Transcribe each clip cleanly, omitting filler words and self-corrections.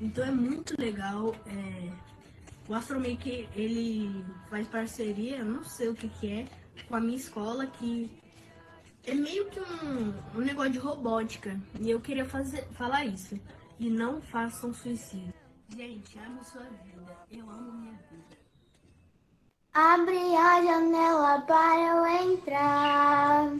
Então é muito legal. O Astromake, ele faz parceria, não sei o que é, com a minha escola, que é meio que um negócio de robótica. E eu queria falar isso. E não façam suicídio. Gente, amo sua vida. Eu amo minha vida. Abre a janela para eu entrar.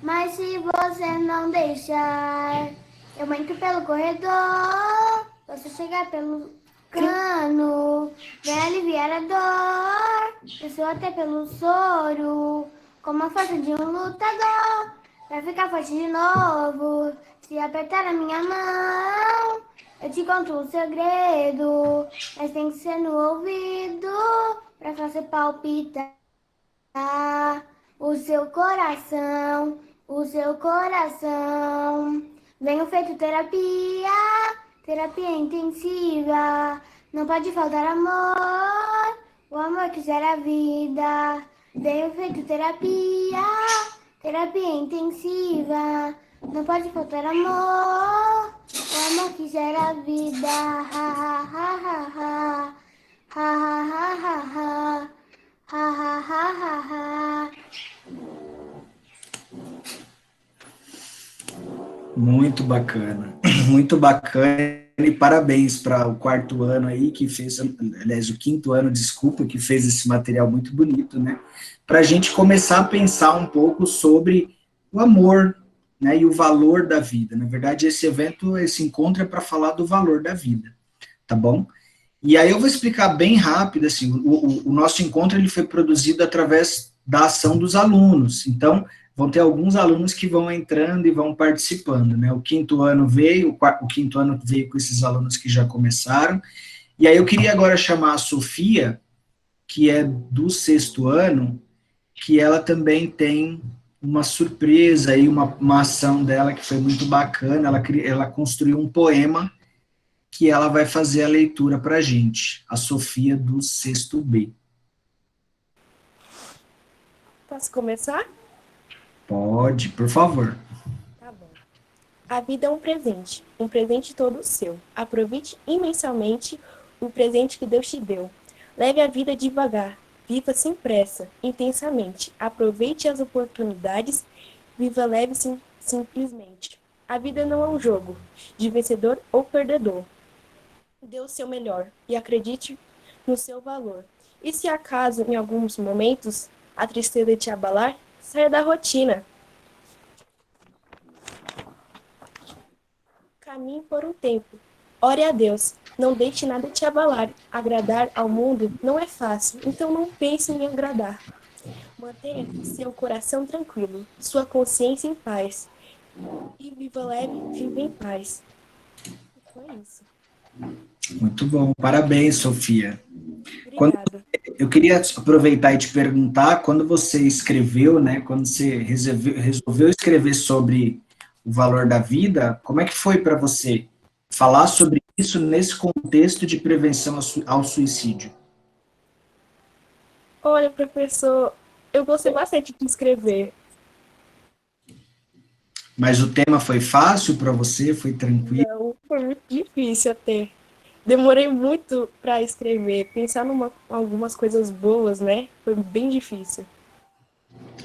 Mas se você não deixar, eu entro pelo corredor. Você chegar pelo cano, vem aliviar a dor. Eu sou até pelo soro, como a força de um lutador. Vai ficar forte de novo, se apertar a minha mão. Eu te conto um segredo, mas tem que ser no ouvido, pra fazer palpitar o seu coração, o seu coração. Venho feito terapia, terapia intensiva. Não pode faltar amor, o amor que gera vida. Venho feito terapia, terapia intensiva. Não pode faltar amor, o amor que gera vida. Ha, ha, ha, ha, ha. Ha, ha, ha, ha, ha. Ha, ha, ha, ha, ha. Muito bacana, muito bacana, e parabéns para o quarto ano aí, que fez, aliás, o quinto ano, desculpa, que fez esse material muito bonito, né? Para a gente começar a pensar um pouco sobre o amor, né, e o valor da vida. Na verdade, esse evento, esse encontro é para falar do valor da vida, tá bom? E aí eu vou explicar bem rápido, assim, o nosso encontro ele foi produzido através da ação dos alunos, então vão ter alguns alunos que vão entrando e vão participando, né, o quinto ano veio, o quinto ano veio com esses alunos que já começaram, e aí eu queria agora chamar a Sofia, que é do sexto ano, que ela também tem uma surpresa aí, uma ação dela que foi muito bacana, ela construiu um poema que ela vai fazer a leitura para a gente, a Sofia do sexto B. Posso começar? Pode, por favor. Tá bom. A vida é um presente todo seu. Aproveite imensamente o presente que Deus te deu. Leve a vida devagar, viva sem pressa, intensamente. Aproveite as oportunidades, viva leve simplesmente. A vida não é um jogo de vencedor ou perdedor. Dê o seu melhor e acredite no seu valor. E se acaso, em alguns momentos, a tristeza te abalar, saia da rotina. Caminhe por um tempo. Ore a Deus. Não deixe nada te abalar. Agradar ao mundo não é fácil, então não pense em agradar. Mantenha seu coração tranquilo, sua consciência em paz. E viva leve, viva em paz. Foi isso. Muito bom, parabéns, Sofia. Obrigada. Eu queria aproveitar e te perguntar, quando você escreveu, né, quando você resolveu escrever sobre o valor da vida, como é que foi para você falar sobre isso nesse contexto de prevenção ao suicídio? Olha, professor, eu gostei bastante de escrever. Mas o tema foi fácil para você? Foi tranquilo? Não, foi muito difícil até. Demorei muito para escrever, pensar algumas coisas boas, né? Foi bem difícil.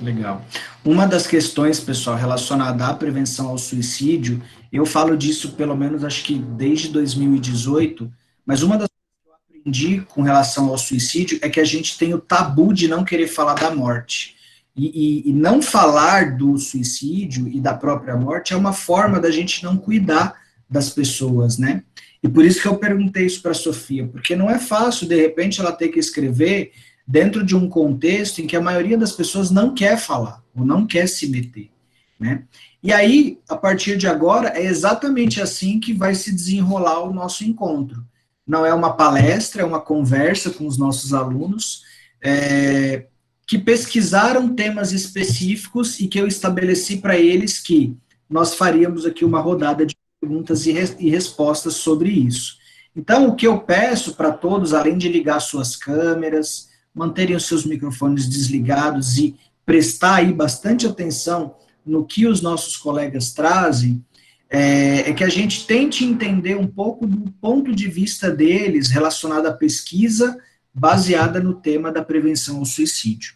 Legal. Uma das questões, pessoal, relacionada à prevenção ao suicídio, eu falo disso pelo menos acho que desde 2018, mas uma das coisas que eu aprendi com relação ao suicídio é que a gente tem o tabu de não querer falar da morte. E não falar do suicídio e da própria morte é uma forma da gente não cuidar das pessoas, né? E por isso que eu perguntei isso para a Sofia, porque não é fácil, de repente, ela ter que escrever dentro de um contexto em que a maioria das pessoas não quer falar, ou não quer se meter, né? E aí, a partir de agora, é exatamente assim que vai se desenrolar o nosso encontro. Não é uma palestra, é uma conversa com os nossos alunos, que pesquisaram temas específicos e que eu estabeleci para eles que nós faríamos aqui uma rodada de perguntas e respostas sobre isso. Então, o que eu peço para todos, além de ligar suas câmeras, manterem os seus microfones desligados e prestar aí bastante atenção no que os nossos colegas trazem, é que a gente tente entender um pouco do ponto de vista deles relacionado à pesquisa baseada no tema da prevenção ao suicídio,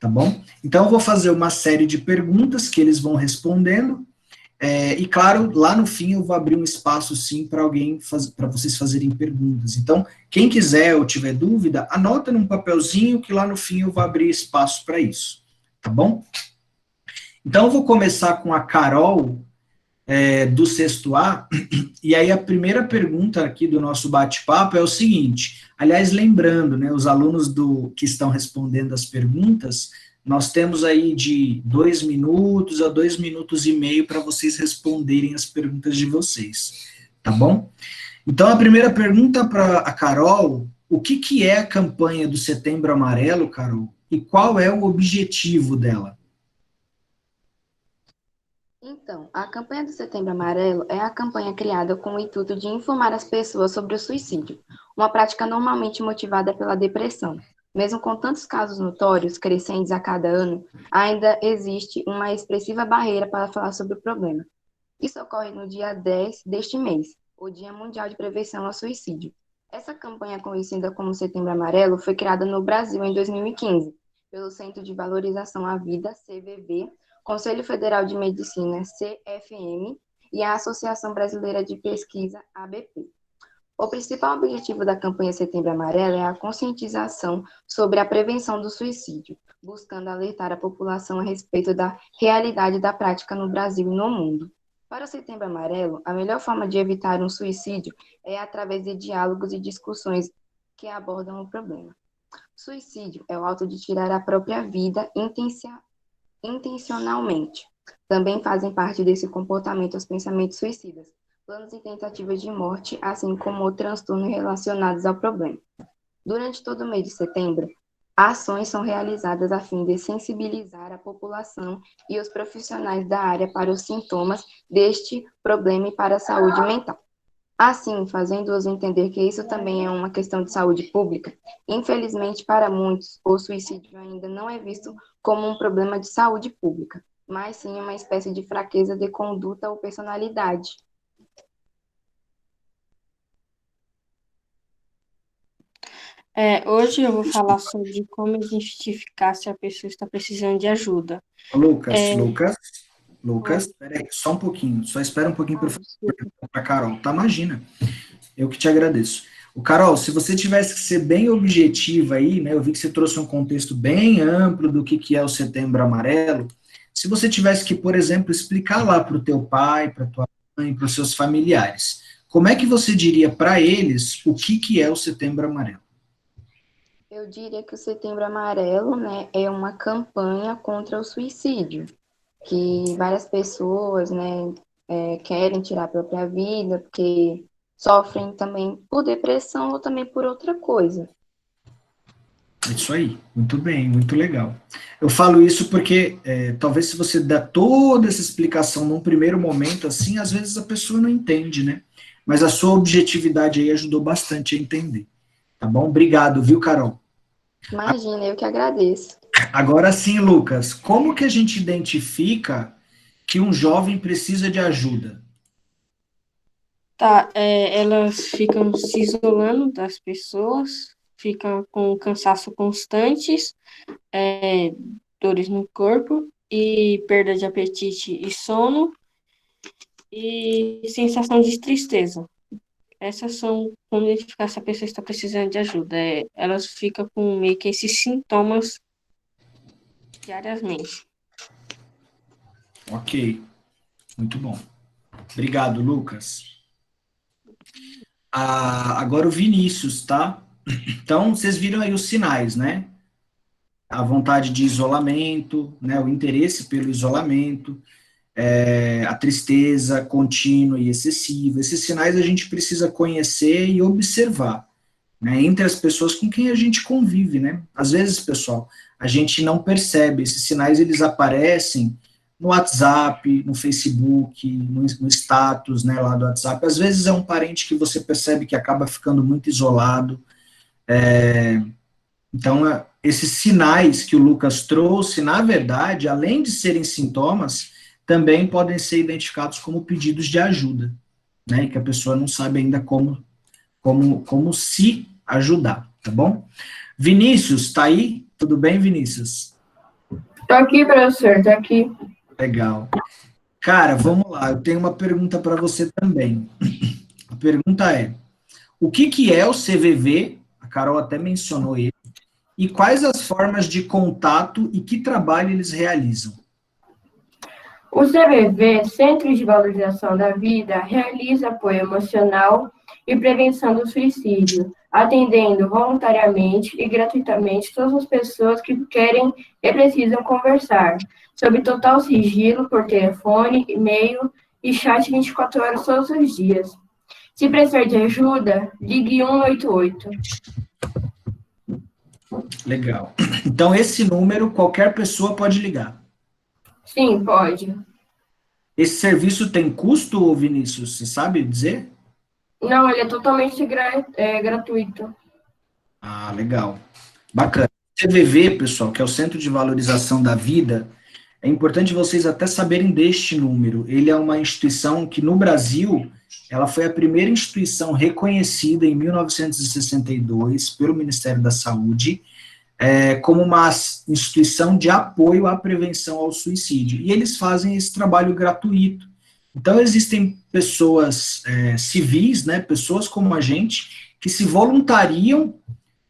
tá bom? Então, eu vou fazer uma série de perguntas que eles vão respondendo, e claro, lá no fim eu vou abrir um espaço sim para para vocês fazerem perguntas. Então, quem quiser ou tiver dúvida, anota num papelzinho que lá no fim eu vou abrir espaço para isso, tá bom? Então, eu vou começar com a Carol, do sexto A, e aí a primeira pergunta aqui do nosso bate-papo é o seguinte, aliás, lembrando, né, os alunos que estão respondendo as perguntas, nós temos aí de 2 minutos a 2 minutos e meio para vocês responderem as perguntas de vocês, tá bom? Então, a primeira pergunta para a Carol, o que é a campanha do Setembro Amarelo, Carol, e qual é o objetivo dela? Então, a campanha do Setembro Amarelo é a campanha criada com o intuito de informar as pessoas sobre o suicídio, uma prática normalmente motivada pela depressão. Mesmo com tantos casos notórios, crescentes a cada ano, ainda existe uma expressiva barreira para falar sobre o problema. Isso ocorre no dia 10 deste mês, o Dia Mundial de Prevenção ao Suicídio. Essa campanha, conhecida como Setembro Amarelo, foi criada no Brasil em 2015, pelo Centro de Valorização à Vida, CVV, Conselho Federal de Medicina, CFM, e a Associação Brasileira de Pesquisa, ABP. O principal objetivo da campanha Setembro Amarelo é a conscientização sobre a prevenção do suicídio, buscando alertar a população a respeito da realidade da prática no Brasil e no mundo. Para o Setembro Amarelo, a melhor forma de evitar um suicídio é através de diálogos e discussões que abordam o problema. Suicídio é o ato de tirar a própria vida intencionalmente. Também fazem parte desse comportamento os pensamentos suicidas, planos e tentativas de morte, assim como transtornos relacionados ao problema. Durante todo o mês de setembro, ações são realizadas a fim de sensibilizar a população e os profissionais da área para os sintomas deste problema e para a saúde mental. Assim, fazendo-os entender que isso também é uma questão de saúde pública, infelizmente para muitos, o suicídio ainda não é visto como um problema de saúde pública, mas sim uma espécie de fraqueza de conduta ou personalidade. Hoje eu vou falar sobre como identificar se a pessoa está precisando de ajuda. Lucas, peraí, só um pouquinho, só espera um pouquinho para a Carol, tá? Imagina, eu que te agradeço. Carol, se você tivesse que ser bem objetiva aí, né, eu vi que você trouxe um contexto bem amplo do que é o Setembro Amarelo, se você tivesse que, por exemplo, explicar lá para o teu pai, para tua mãe, para os seus familiares, como é que você diria para eles o que é o Setembro Amarelo? Eu diria que o Setembro Amarelo, né, é uma campanha contra o suicídio, que várias pessoas, né, querem tirar a própria vida, porque sofrem também por depressão ou também por outra coisa. É isso aí, muito bem, muito legal. Eu falo isso porque talvez se você der toda essa explicação num primeiro momento, assim, às vezes a pessoa não entende, né? Mas a sua objetividade aí ajudou bastante a entender. Tá bom? Obrigado, viu, Carol? Imagina, eu que agradeço. Agora sim, Lucas, como que a gente identifica que um jovem precisa de ajuda? Elas ficam se isolando das pessoas, ficam com cansaço constantes, dores no corpo, e perda de apetite e sono, e sensação de tristeza. Essas são como identificar se a pessoa está precisando de ajuda. Elas ficam com meio que esses sintomas diariamente. Ok, muito bom. Obrigado, Lucas. Agora o Vinícius, tá? Então, vocês viram aí os sinais, né? A vontade de isolamento, né? O interesse pelo isolamento, a tristeza contínua e excessiva. Esses sinais a gente precisa conhecer e observar, né? Entre as pessoas com quem a gente convive, né? Às vezes, pessoal, a gente não percebe. Esses sinais, eles aparecem no WhatsApp, no Facebook, no status, né, lá do WhatsApp. Às vezes é um parente que você percebe que acaba ficando muito isolado. Então, esses sinais que o Lucas trouxe, na verdade, além de serem sintomas, também podem ser identificados como pedidos de ajuda, né? E que a pessoa não sabe ainda como se ajudar, tá bom? Vinícius, tá aí? Tudo bem, Vinícius? Tô aqui, professor, tô aqui. Legal. Cara, vamos lá, eu tenho uma pergunta para você também. A pergunta é: o que é o CVV? A Carol até mencionou ele. E quais as formas de contato e que trabalho eles realizam? O CVV, Centro de Valorização da Vida, realiza apoio emocional e prevenção do suicídio, atendendo voluntariamente e gratuitamente todas as pessoas que querem e precisam conversar, sob total sigilo por telefone, e-mail e chat 24 horas todos os dias. Se precisar de ajuda, ligue 188. Legal. Então, esse número qualquer pessoa pode ligar. Sim, pode. Esse serviço tem custo, Vinícius? Você sabe dizer? Não, ele é totalmente gratuito. Ah, legal. Bacana. CVV, pessoal, que é o Centro de Valorização da Vida, é importante vocês até saberem deste número. Ele é uma instituição que, no Brasil, ela foi a primeira instituição reconhecida em 1962 pelo Ministério da Saúde, como uma instituição de apoio à prevenção ao suicídio. E eles fazem esse trabalho gratuito. Então, existem pessoas civis, né, pessoas como a gente, que se voluntariam,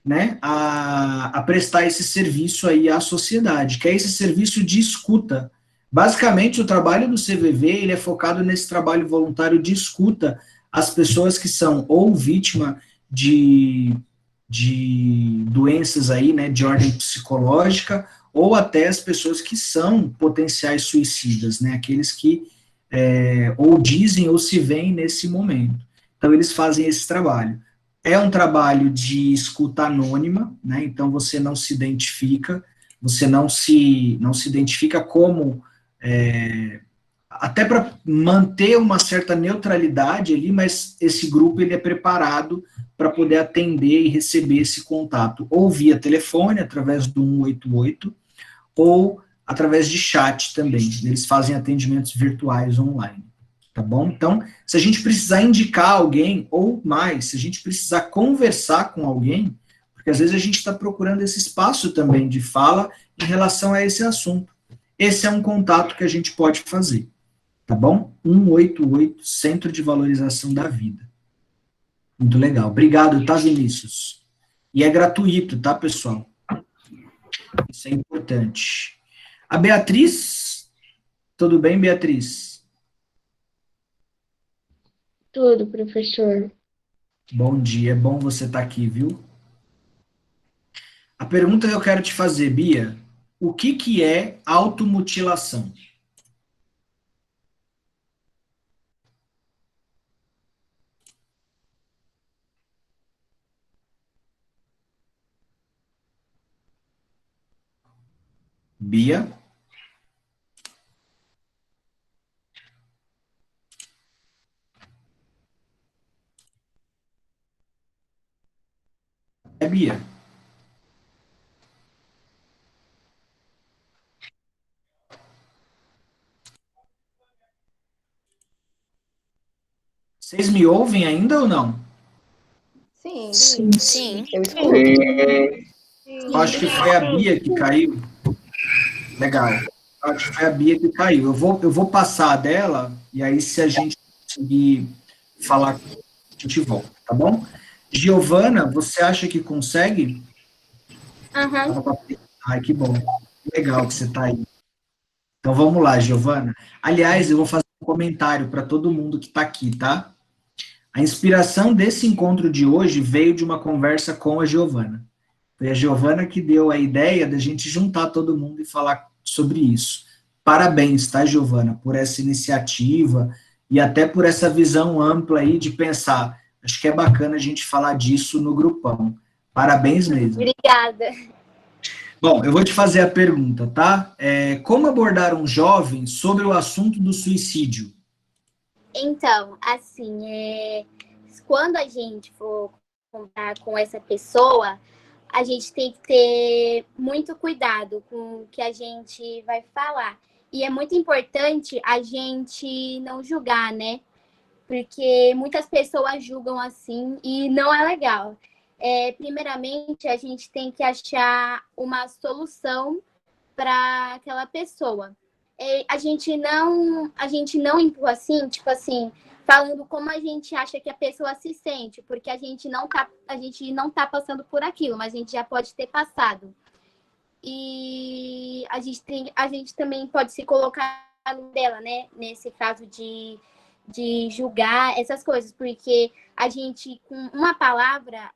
né, a prestar esse serviço aí à sociedade, que é esse serviço de escuta. Basicamente, o trabalho do CVV, ele é focado nesse trabalho voluntário de escuta às pessoas que são ou vítima de doenças aí, né, de ordem psicológica, ou até as pessoas que são potenciais suicidas, né, aqueles que ou dizem ou se veem nesse momento. Então, eles fazem esse trabalho. É um trabalho de escuta anônima, né, então você não se identifica, você não se identifica como, até para manter uma certa neutralidade ali, mas esse grupo ele é preparado para poder atender e receber esse contato, ou via telefone, através do 188, ou através de chat também. Eles fazem atendimentos virtuais online, tá bom? Então, se a gente precisar indicar alguém, ou mais, se a gente precisar conversar com alguém, porque às vezes a gente está procurando esse espaço também de fala em relação a esse assunto. Esse é um contato que a gente pode fazer, tá bom? 188, Centro de Valorização da Vida. Muito legal. Obrigado, tá, Vinícius? E é gratuito, tá, pessoal? Isso é importante. A Beatriz, tudo bem, Beatriz? Tudo, professor. Bom dia, é bom você estar aqui, viu? A pergunta que eu quero te fazer, Bia, o que é automutilação? Bia? É Bia. Vocês me ouvem ainda ou não? Sim, Sim. eu escuto. Eu acho que foi a Bia que caiu. Legal. Eu acho que foi a Bia que caiu. Eu vou passar dela, e aí se a gente conseguir falar, a gente volta, tá bom? Giovana, você acha que consegue? Aham. Ai, que bom. Legal que você está aí. Então vamos lá, Giovana. Aliás, eu vou fazer um comentário para todo mundo que está aqui, tá? A inspiração desse encontro de hoje veio de uma conversa com a Giovana. Foi a Giovana que deu a ideia da gente juntar todo mundo e falar sobre isso. Parabéns, tá, Giovana, por essa iniciativa e até por essa visão ampla aí de pensar. Acho que é bacana a gente falar disso no grupão. Parabéns mesmo. Obrigada. Bom, eu vou te fazer a pergunta, tá? Como abordar um jovem sobre o assunto do suicídio? Então, assim, quando a gente for contar com essa pessoa, a gente tem que ter muito cuidado com o que a gente vai falar. E é muito importante a gente não julgar, né? Porque muitas pessoas julgam assim e não é legal. Primeiramente, a gente tem que achar uma solução para aquela pessoa. A gente não empurra assim, tipo assim, falando como a gente acha que a pessoa se sente, porque a gente não tá passando por aquilo, mas a gente já pode ter passado. E a gente também pode se colocar no dela, né? Nesse caso de julgar essas coisas, porque a gente, com uma palavra,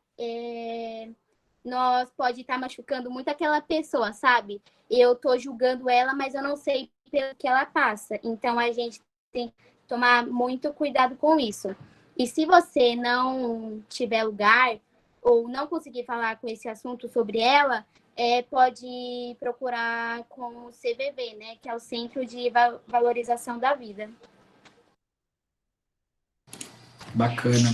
nós pode estar machucando muito aquela pessoa, sabe? Eu tô julgando ela, mas eu não sei pelo que ela passa. Então, a gente tem que tomar muito cuidado com isso. E se você não tiver lugar ou não conseguir falar com esse assunto sobre ela, pode procurar com o CVV, né? Que é o Centro de Valorização da Vida. Bacana.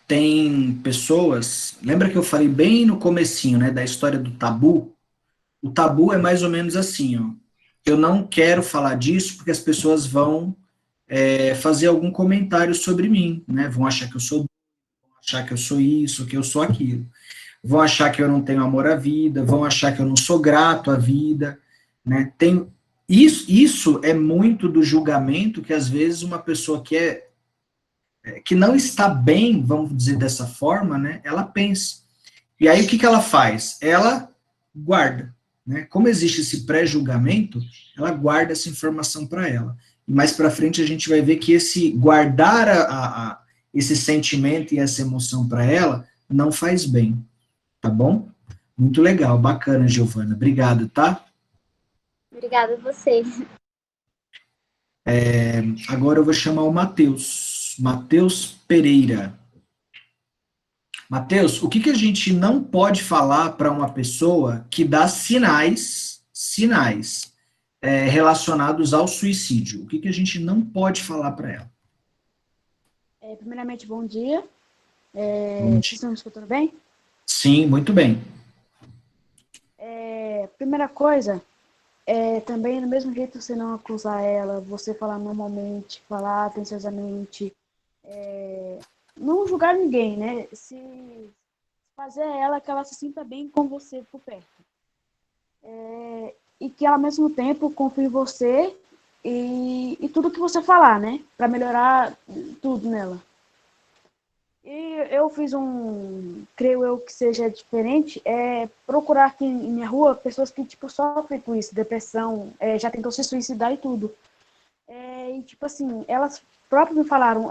Tem pessoas, lembra que eu falei bem no comecinho, né, da história do tabu? O tabu é mais ou menos assim, ó. Eu não quero falar disso porque as pessoas vão fazer algum comentário sobre mim, né? Vão achar que eu sou, vão achar que eu sou isso, que eu sou aquilo. Vão achar que eu não tenho amor à vida, vão achar que eu não sou grato à vida, né? Isso é muito do julgamento que às vezes uma pessoa que não está bem, vamos dizer dessa forma, né? Ela pensa. E aí o que ela faz? Ela guarda, né? Como existe esse pré-julgamento, ela guarda essa informação para ela. E mais para frente a gente vai ver que esse guardar esse sentimento e essa emoção para ela não faz bem, tá bom? Muito legal, bacana, Giovana. Obrigado, tá? Obrigada a vocês. Agora eu vou chamar o Matheus. Matheus Pereira. Matheus, o que a gente não pode falar para uma pessoa que dá sinais relacionados ao suicídio? O que a gente não pode falar para ela? Primeiramente, bom dia. Bom dia. Vocês estão me escutando bem? Sim, muito bem. Primeira coisa, também, do mesmo jeito, você não acusar ela, você falar normalmente, falar atenciosamente, não julgar ninguém, né? Se fazer ela que ela se sinta bem com você por perto. E que ela, ao mesmo tempo, confie em você e tudo que você falar, né? Para melhorar tudo nela. E eu fiz creio eu que seja diferente, procurar aqui em minha rua pessoas que, tipo, sofrem com isso, depressão, já tentou se suicidar e tudo. E, tipo assim, elas próprias me falaram,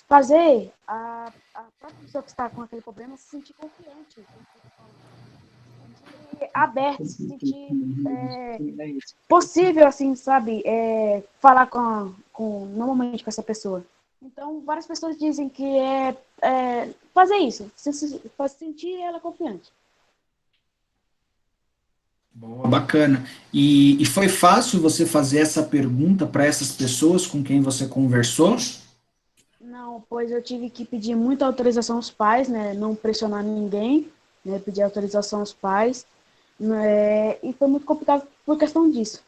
fazer a própria pessoa que está com aquele problema se sentir confiante, se sentir aberta, se sentir possível, assim, sabe, falar normalmente com essa pessoa. Então, várias pessoas dizem que fazer isso, sentir ela confiante. Boa, bacana. E foi fácil você fazer essa pergunta para essas pessoas com quem você conversou? Não, pois eu tive que pedir muita autorização aos pais, né? Não pressionar ninguém, né? Pedir autorização aos pais. E foi muito complicado por questão disso.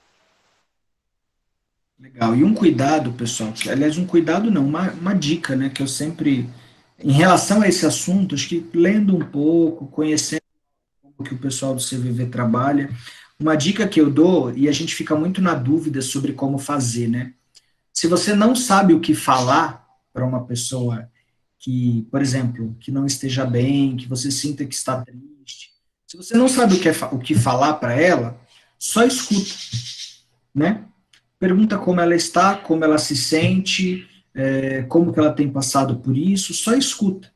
Legal. E um cuidado, pessoal, aliás, um cuidado não, uma dica, né, que eu sempre, em relação a esse assunto, acho que lendo um pouco, conhecendo o que o pessoal do CVV trabalha, uma dica que eu dou, e a gente fica muito na dúvida sobre como fazer, né? Se você não sabe o que falar para uma pessoa que, por exemplo, que não esteja bem, que você sinta que está triste, se você não sabe o que falar para ela, só escuta, né? Pergunta como ela está, como ela se sente, como que ela tem passado por isso, só escuta.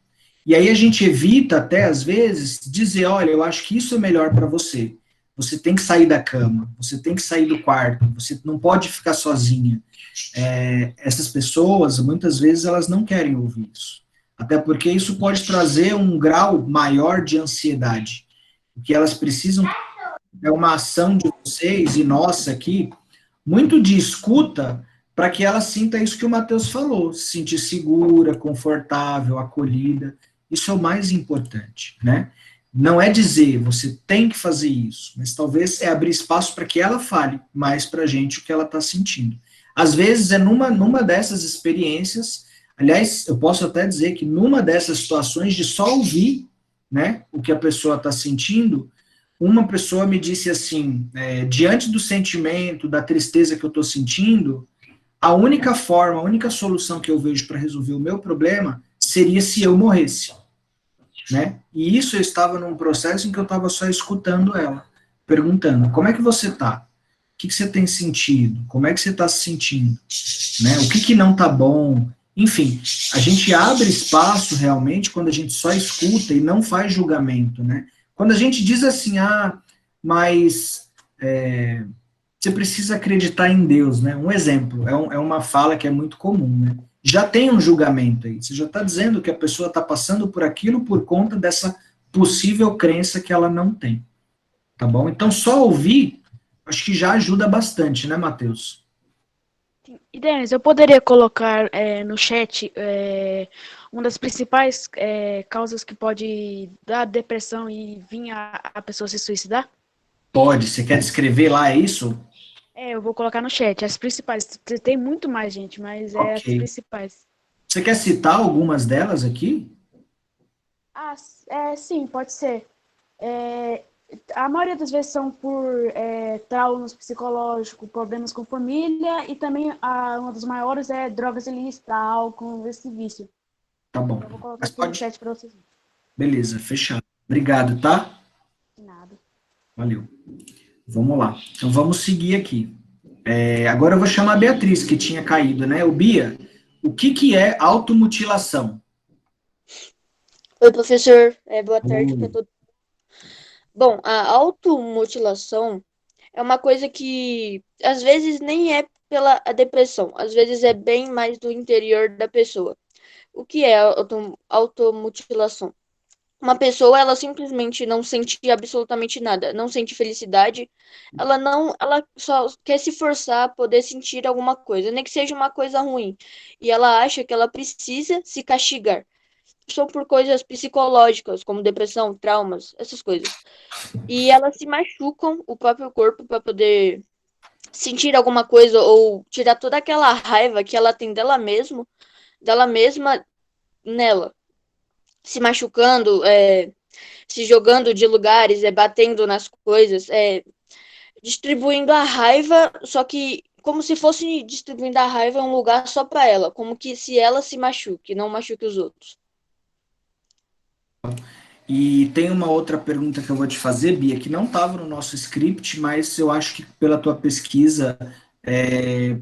E aí a gente evita até, às vezes, dizer, olha, eu acho que isso é melhor para você. Você tem que sair da cama, você tem que sair do quarto, você não pode ficar sozinha. Essas pessoas, muitas vezes, elas não querem ouvir isso. Até porque isso pode trazer um grau maior de ansiedade. O que elas precisam é uma ação de vocês e nossa aqui, muito de escuta, para que ela sinta isso que o Matheus falou, se sentir segura, confortável, acolhida. Isso é o mais importante, né? Não é dizer, você tem que fazer isso, mas talvez é abrir espaço para que ela fale mais para a gente o que ela está sentindo. Às vezes é numa dessas experiências, aliás, eu posso até dizer que numa dessas situações de só ouvir, né, o que a pessoa está sentindo, uma pessoa me disse assim, diante do sentimento, da tristeza que eu estou sentindo, a única forma, a única solução que eu vejo para resolver o meu problema seria se eu morresse. Né? E isso eu estava num processo em que eu estava só escutando ela, perguntando, como é que você está? O que você tem sentido? Como é que você está se sentindo? Né? O que não está bom? Enfim, a gente abre espaço realmente quando a gente só escuta e não faz julgamento, né? Quando a gente diz assim, mas você precisa acreditar em Deus, né? Um exemplo, é uma fala que é muito comum, né? Já tem um julgamento aí, você já está dizendo que a pessoa está passando por aquilo por conta dessa possível crença que ela não tem, tá bom? Então, só ouvir, acho que já ajuda bastante, né, Matheus? E, Denis, eu poderia colocar no chat uma das principais causas que pode dar depressão e vir a pessoa se suicidar? Pode, você quer descrever lá, é isso? Eu vou colocar no chat, as principais. Tem muito mais, gente, mas as Ok. principais. Você quer citar algumas delas aqui? Sim, pode ser. A maioria das vezes são por traumas psicológicos, problemas com família e também uma das maiores é drogas ilícitas, álcool, esse vício. Tá bom. Eu vou colocar Mas aqui no pode. chat para vocês. Beleza, fechado. Obrigado, tá? De nada. Valeu. Vamos lá. Então vamos seguir aqui. Agora eu vou chamar a Beatriz, que tinha caído, né? O Bia, o que é automutilação? Oi, professor. Boa tarde Oi. para todos. Bom, a automutilação é uma coisa que às vezes nem é pela a depressão, às vezes é bem mais do interior da pessoa. O que é a automutilação? Uma pessoa, ela simplesmente não sente absolutamente nada, não sente felicidade, ela só quer se forçar a poder sentir alguma coisa, nem que seja uma coisa ruim. E ela acha que ela precisa se castigar. São por coisas psicológicas, como depressão, traumas, essas coisas. E elas se machucam o próprio corpo para poder sentir alguma coisa ou tirar toda aquela raiva que ela tem dela mesma nela, se machucando, se jogando de lugares, batendo nas coisas, distribuindo a raiva, só que como se fosse distribuindo a raiva em um lugar só para ela, como que se ela se machuque, não machuque os outros. E tem uma outra pergunta que eu vou te fazer, Bia, que não estava no nosso script, mas eu acho que pela tua pesquisa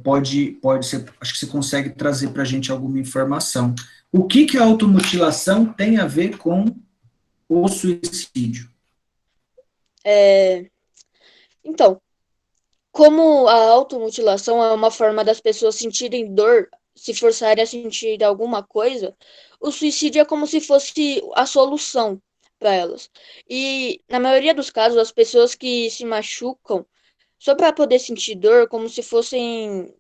pode ser, acho que você consegue trazer para a gente alguma informação. O que a automutilação tem a ver com o suicídio? Então, como a automutilação é uma forma das pessoas sentirem dor, se forçarem a sentir alguma coisa, o suicídio é como se fosse a solução para elas. E, na maioria dos casos, as pessoas que se machucam só para poder sentir dor, como se fossem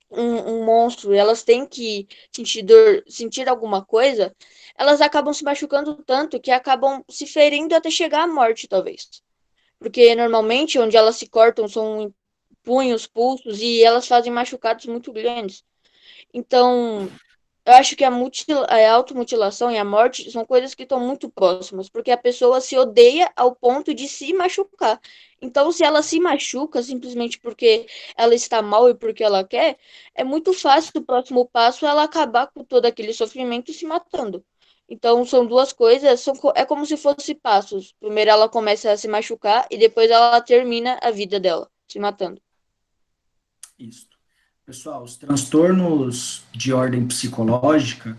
um monstro, elas têm que sentir dor, sentir alguma coisa, elas acabam se machucando tanto que acabam se ferindo até chegar à morte, talvez. Porque normalmente onde elas se cortam são em punhos, pulsos, e elas fazem machucados muito grandes. Então, eu acho que a automutilação e a morte são coisas que estão muito próximas, porque a pessoa se odeia ao ponto de se machucar. Então, se ela se machuca simplesmente porque ela está mal e porque ela quer, é muito fácil o próximo passo ela acabar com todo aquele sofrimento e se matando. Então, são duas coisas, é como se fossem passos. Primeiro ela começa a se machucar e depois ela termina a vida dela, se matando. Isso. Pessoal, os transtornos de ordem psicológica,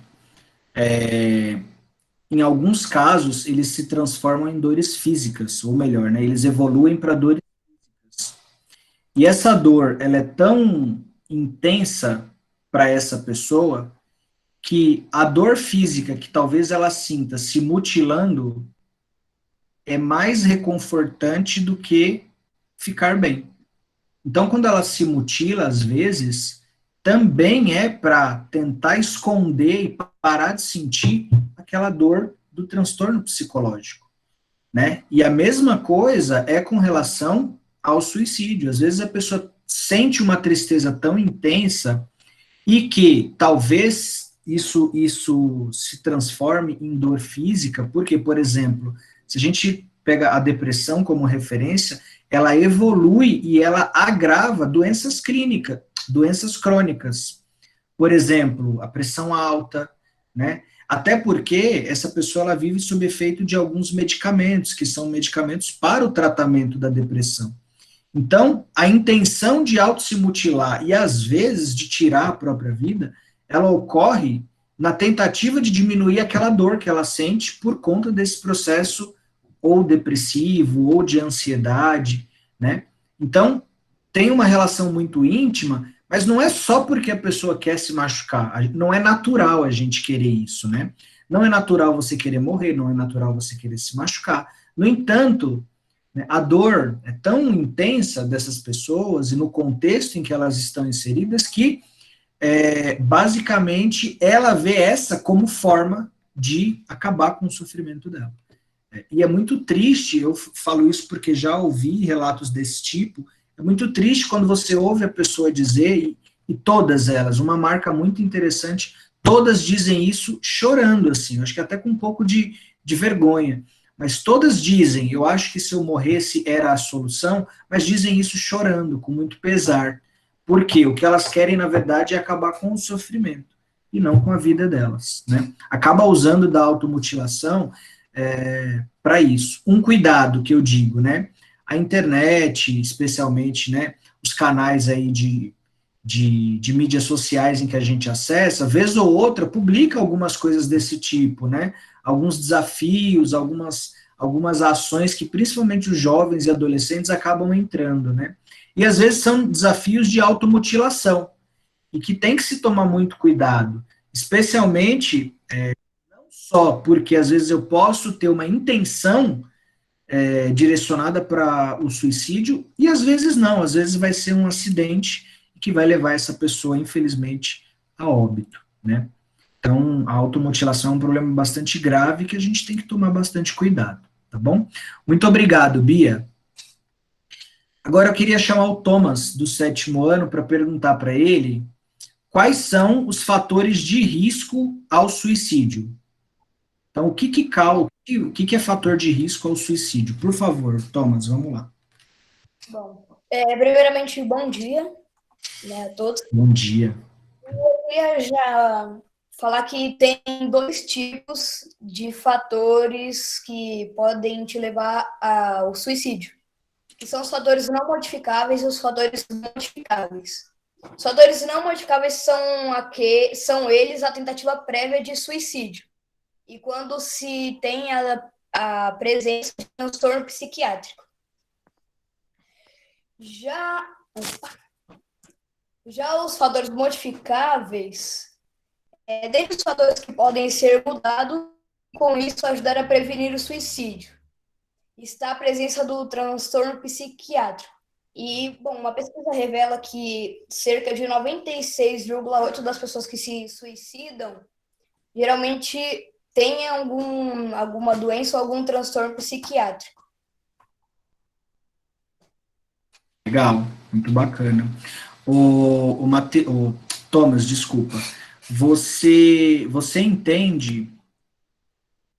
em alguns casos, eles se transformam em dores físicas, ou melhor, né, eles evoluem para dores físicas. E essa dor, ela é tão intensa para essa pessoa que a dor física que talvez ela sinta se mutilando é mais reconfortante do que ficar bem. Então, quando ela se mutila, às vezes, também é para tentar esconder e parar de sentir aquela dor do transtorno psicológico. né? E a mesma coisa é com relação ao suicídio. Às vezes a pessoa sente uma tristeza tão intensa e que talvez isso se transforme em dor física, porque, por exemplo, se a gente pega a depressão como referência, ela evolui e ela agrava doenças clínicas, doenças crônicas. Por exemplo, a pressão alta, né? Até porque essa pessoa ela vive sob efeito de alguns medicamentos, que são medicamentos para o tratamento da depressão. Então, a intenção de auto se mutilar e às vezes de tirar a própria vida, ela ocorre na tentativa de diminuir aquela dor que ela sente por conta desse processo ou depressivo ou de ansiedade, né? Então, tem uma relação muito íntima, mas não é só porque a pessoa quer se machucar, não é natural a gente querer isso, né? Não é natural você querer morrer, não é natural você querer se machucar. No entanto, né, a dor é tão intensa dessas pessoas e no contexto em que elas estão inseridas que, basicamente, ela vê essa como forma de acabar com o sofrimento dela. E é muito triste, eu falo isso porque já ouvi relatos desse tipo, é muito triste quando você ouve a pessoa dizer, e todas elas, uma marca muito interessante, todas dizem isso chorando, assim, acho que até com um pouco de vergonha, mas todas dizem, eu acho que se eu morresse era a solução, mas dizem isso chorando, com muito pesar, porque o que elas querem, na verdade, é acabar com o sofrimento, e não com a vida delas, né? Acaba usando da automutilação para isso. Um cuidado que eu digo, né? A internet, especialmente, né, os canais aí de mídias sociais em que a gente acessa, vez ou outra, publica algumas coisas desse tipo, né, alguns desafios, algumas ações que principalmente os jovens e adolescentes acabam entrando, né, e às vezes são desafios de automutilação, e que tem que se tomar muito cuidado, especialmente, não só porque às vezes eu posso ter uma intenção direcionada para o suicídio, e às vezes não, às vezes vai ser um acidente que vai levar essa pessoa, infelizmente, a óbito, né? Então, a automutilação é um problema bastante grave que a gente tem que tomar bastante cuidado, tá bom? Muito obrigado, Bia. Agora eu queria chamar o Thomas, do 7º ano, para perguntar para ele quais são os fatores de risco ao suicídio. Então, o que é fator de risco ao suicídio? Por favor, Thomas, vamos lá. Bom, primeiramente, bom dia, né, a todos. Bom dia. Eu queria já falar que tem 2 tipos de fatores que podem te levar ao suicídio, que são os fatores não modificáveis e os fatores modificáveis. Os fatores não modificáveis são eles a tentativa prévia de suicídio. E quando se tem a presença de transtorno psiquiátrico. Já os fatores modificáveis, dentre os fatores que podem ser mudados, com isso ajudar a prevenir o suicídio, está a presença do transtorno psiquiátrico. E, bom, uma pesquisa revela que cerca de 96,8% das pessoas que se suicidam geralmente tem alguma doença ou algum transtorno psiquiátrico. Legal, muito bacana. O Thomas, desculpa, você entende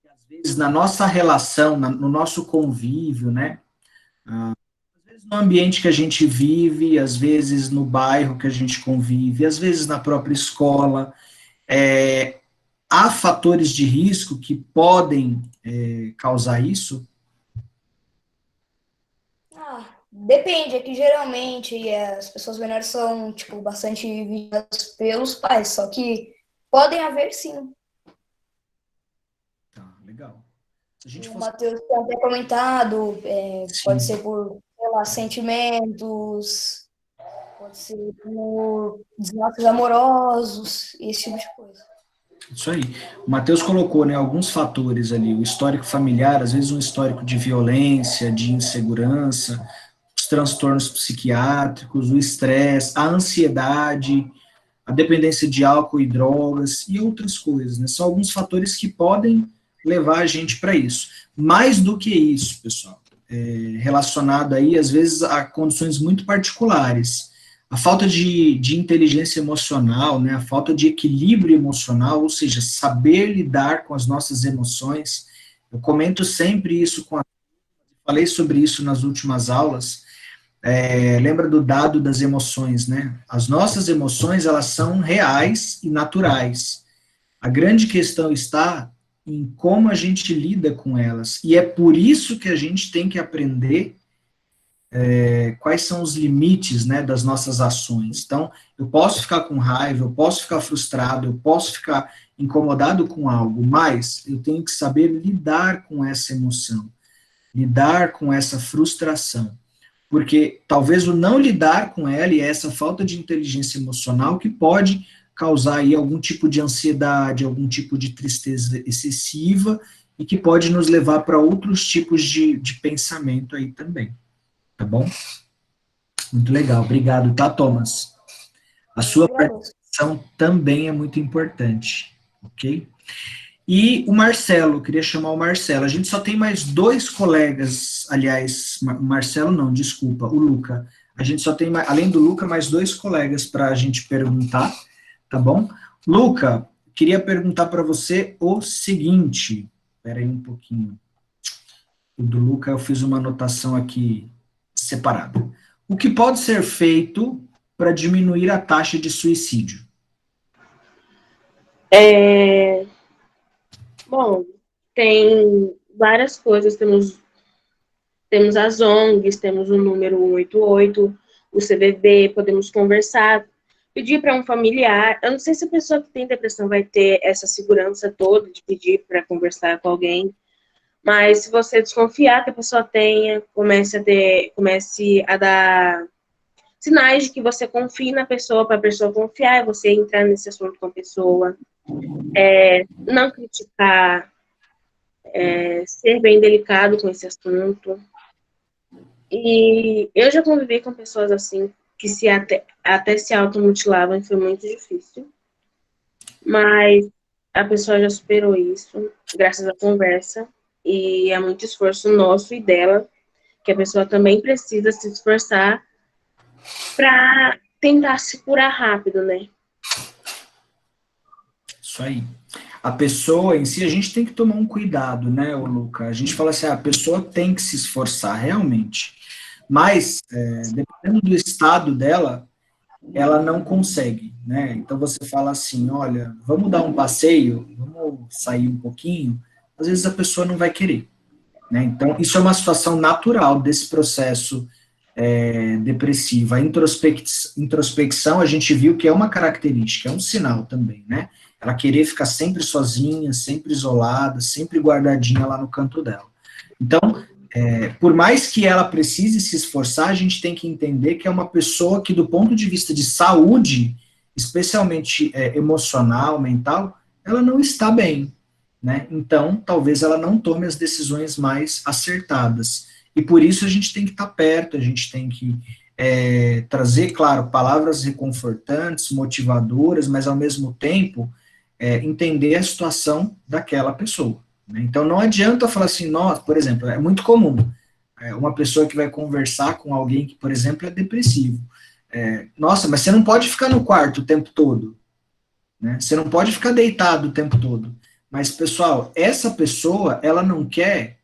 que às vezes na nossa relação, no nosso convívio, né, às vezes no ambiente que a gente vive, às vezes no bairro que a gente convive, às vezes na própria escola, há fatores de risco que podem causar isso? Depende, é que geralmente as pessoas menores são, bastante vigiadas pelos pais, só que podem haver sim. Tá, legal. O Matheus tem até comentado, pode ser por, sentimentos, pode ser por desastres amorosos, esse tipo de coisa. Isso aí. O Matheus colocou, né, alguns fatores ali, o histórico familiar, às vezes um histórico de violência, de insegurança, os transtornos psiquiátricos, o estresse, a ansiedade, a dependência de álcool e drogas e outras coisas, né? São alguns fatores que podem levar a gente para isso. Mais do que isso, pessoal, relacionado aí, às vezes, a condições muito particulares. A falta de inteligência emocional, né, a falta de equilíbrio emocional, ou seja, saber lidar com as nossas emoções. Eu comento sempre isso falei sobre isso nas últimas aulas. Lembra do dado das emoções, né? As nossas emoções, elas são reais e naturais. A grande questão está em como a gente lida com elas. E é por isso que a gente tem que aprender quais são os limites, né, das nossas ações. Então, eu posso ficar com raiva, eu posso ficar frustrado, eu posso ficar incomodado com algo, mas eu tenho que saber lidar com essa emoção, lidar com essa frustração. Porque talvez o não lidar com ela e essa falta de inteligência emocional que pode causar aí algum tipo de ansiedade, algum tipo de tristeza excessiva e que pode nos levar para outros tipos de pensamento aí também. Tá bom? Muito legal. Obrigado, tá, Thomas? A sua participação também é muito importante, ok? E o Marcelo, queria chamar o Marcelo. A gente só tem mais 2 colegas, aliás, Marcelo não, desculpa, o Luca. A gente só tem, além do Luca, mais 2 colegas para a gente perguntar, tá bom? Luca, queria perguntar para você o seguinte, espera aí um pouquinho. O do Luca eu fiz uma anotação aqui separada. O que pode ser feito para diminuir a taxa de suicídio? Bom, tem várias coisas, temos as ONGs, temos o número 188, o CVV, podemos conversar, pedir para um familiar. Eu não sei se a pessoa que tem depressão vai ter essa segurança toda de pedir para conversar com alguém, mas se você desconfiar que a pessoa tenha, comece a dar sinais de que você confie na pessoa, para a pessoa confiar, e você entrar nesse assunto com a pessoa. Não criticar, ser bem delicado com esse assunto. E eu já convivi com pessoas assim, que até se automutilavam, e foi muito difícil. Mas a pessoa já superou isso, graças à conversa, e é muito esforço nosso e dela, que a pessoa também precisa se esforçar para tentar se curar rápido, né? Isso aí. A pessoa em si, a gente tem que tomar um cuidado, né, Luca? A gente fala assim, a pessoa tem que se esforçar, realmente. Mas, dependendo do estado dela, ela não consegue, né? Então você fala assim, olha, vamos dar um passeio, vamos sair um pouquinho, às vezes a pessoa não vai querer, né? Então, isso é uma situação natural desse processo depressivo. A introspecção, a gente viu que é uma característica, é um sinal também, né? Ela querer ficar sempre sozinha, sempre isolada, sempre guardadinha lá no canto dela. Então, por mais que ela precise se esforçar, a gente tem que entender que é uma pessoa que, do ponto de vista de saúde, especialmente emocional, mental, ela não está bem, né? Então, talvez ela não tome as decisões mais acertadas. E por isso a gente tem que estar perto, a gente tem que trazer, claro, palavras reconfortantes, motivadoras, mas ao mesmo tempo entender a situação daquela pessoa. Né? Então não adianta falar assim, nossa, por exemplo, é muito comum uma pessoa que vai conversar com alguém que, por exemplo, é depressivo. Nossa, mas você não pode ficar no quarto o tempo todo. Né? Você não pode ficar deitado o tempo todo. Mas, pessoal, essa pessoa, ela não quer,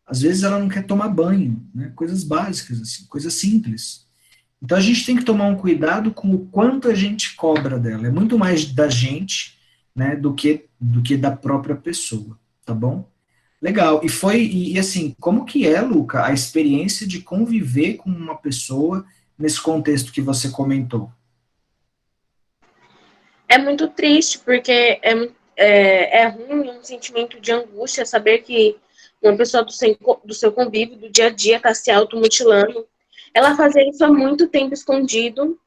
às vezes ela não quer tomar banho, né? Coisas básicas, assim, coisas simples. Então a gente tem que tomar um cuidado com o quanto a gente cobra dela. É muito mais da gente, né, do que da própria pessoa, tá bom? Legal. E assim, como que é, Luca, a experiência de conviver com uma pessoa nesse contexto que você comentou? É muito triste, porque é ruim, um sentimento de angústia saber que uma pessoa do seu convívio, do dia a dia, está se automutilando. Ela fazia isso há muito tempo escondido,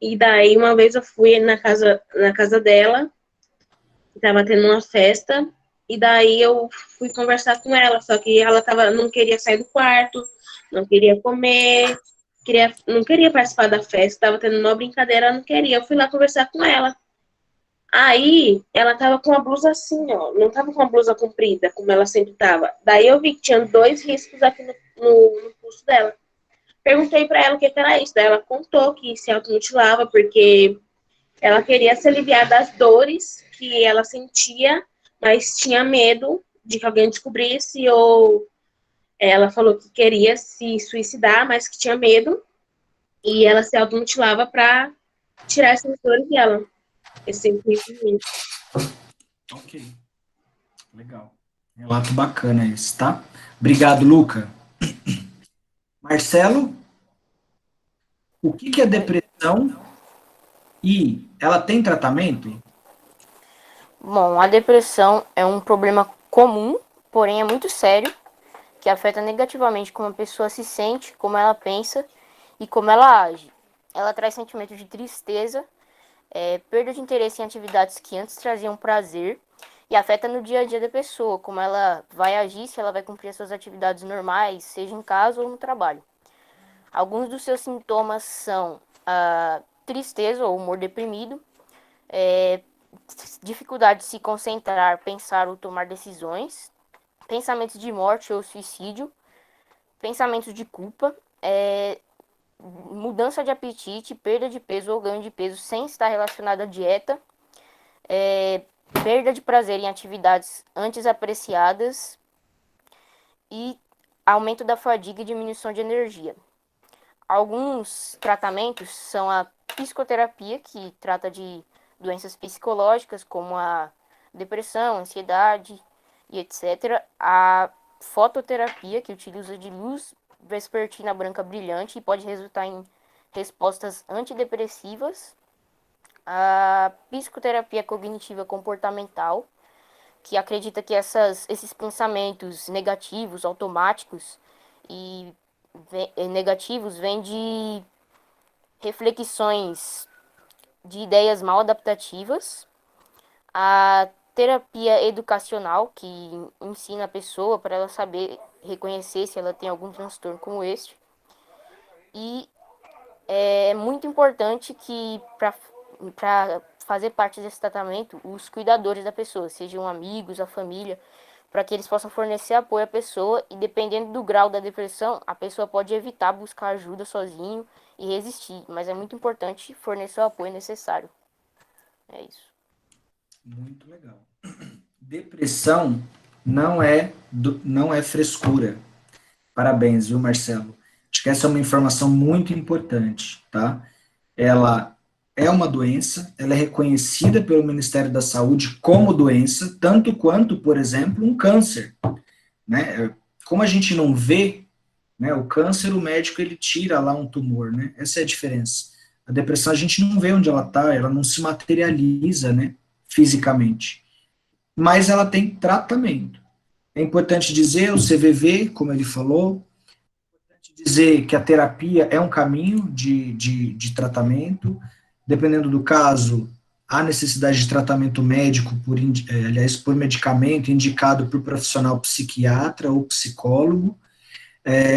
e daí uma vez eu fui na casa dela, estava tendo uma festa, e daí eu fui conversar com ela, só que ela não queria sair do quarto, não queria comer, não queria participar da festa, estava tendo uma brincadeira, ela não queria. Eu fui lá conversar com ela. Aí, ela tava com a blusa assim, ó. Não tava com a blusa comprida, como ela sempre tava. Daí eu vi que tinha 2 riscos aqui no pulso dela. Perguntei pra ela o que que era isso. Daí ela contou que se automutilava porque ela queria se aliviar das dores que ela sentia, mas tinha medo de que alguém descobrisse, ou ela falou que queria se suicidar, mas que tinha medo, e ela se automutilava pra tirar essas dores dela. Esse sentimento. Ok, legal. Relato bacana esse, tá? Obrigado, Luca. Marcelo, o que é depressão e ela tem tratamento? Bom, a depressão é um problema comum, porém é muito sério, que afeta negativamente como a pessoa se sente, como ela pensa e como ela age. Ela traz sentimentos de tristeza, perda de interesse em atividades que antes traziam prazer e afeta no dia a dia da pessoa, como ela vai agir, se ela vai cumprir as suas atividades normais, seja em casa ou no trabalho. Alguns dos seus sintomas são a tristeza ou humor deprimido, dificuldade de se concentrar, pensar ou tomar decisões, pensamentos de morte ou suicídio, pensamentos de culpa, mudança de apetite, perda de peso ou ganho de peso sem estar relacionado à dieta, perda de prazer em atividades antes apreciadas e aumento da fadiga e diminuição de energia. Alguns tratamentos são a psicoterapia, que trata de doenças psicológicas como a depressão, ansiedade e etc. A fototerapia, que utiliza de luz vespertina branca brilhante e pode resultar em respostas antidepressivas. A psicoterapia cognitiva comportamental, que acredita que esses pensamentos negativos, automáticos e negativos vêm de reflexões de ideias mal adaptativas. A terapia educacional, que ensina a pessoa para ela saber reconhecer se ela tem algum transtorno como este. E é muito importante que para fazer parte desse tratamento, os cuidadores da pessoa, sejam amigos, a família, para que eles possam fornecer apoio à pessoa, e dependendo do grau da depressão, a pessoa pode evitar buscar ajuda sozinho e resistir, mas é muito importante fornecer o apoio necessário. É isso. Muito legal. Depressão não é frescura. Parabéns, viu, Marcelo? Acho que essa é uma informação muito importante, tá? Ela é uma doença, ela é reconhecida pelo Ministério da Saúde como doença, tanto quanto, por exemplo, um câncer, né? Como a gente não vê, né, o câncer, o médico, ele tira lá um tumor, né? Essa é a diferença. A depressão, a gente não vê onde ela está, ela não se materializa, né, fisicamente. Mas ela tem tratamento. É importante dizer, o CVV, como ele falou, dizer que a terapia é um caminho de tratamento, dependendo do caso, há necessidade de tratamento médico, por medicamento indicado por profissional psiquiatra ou psicólogo.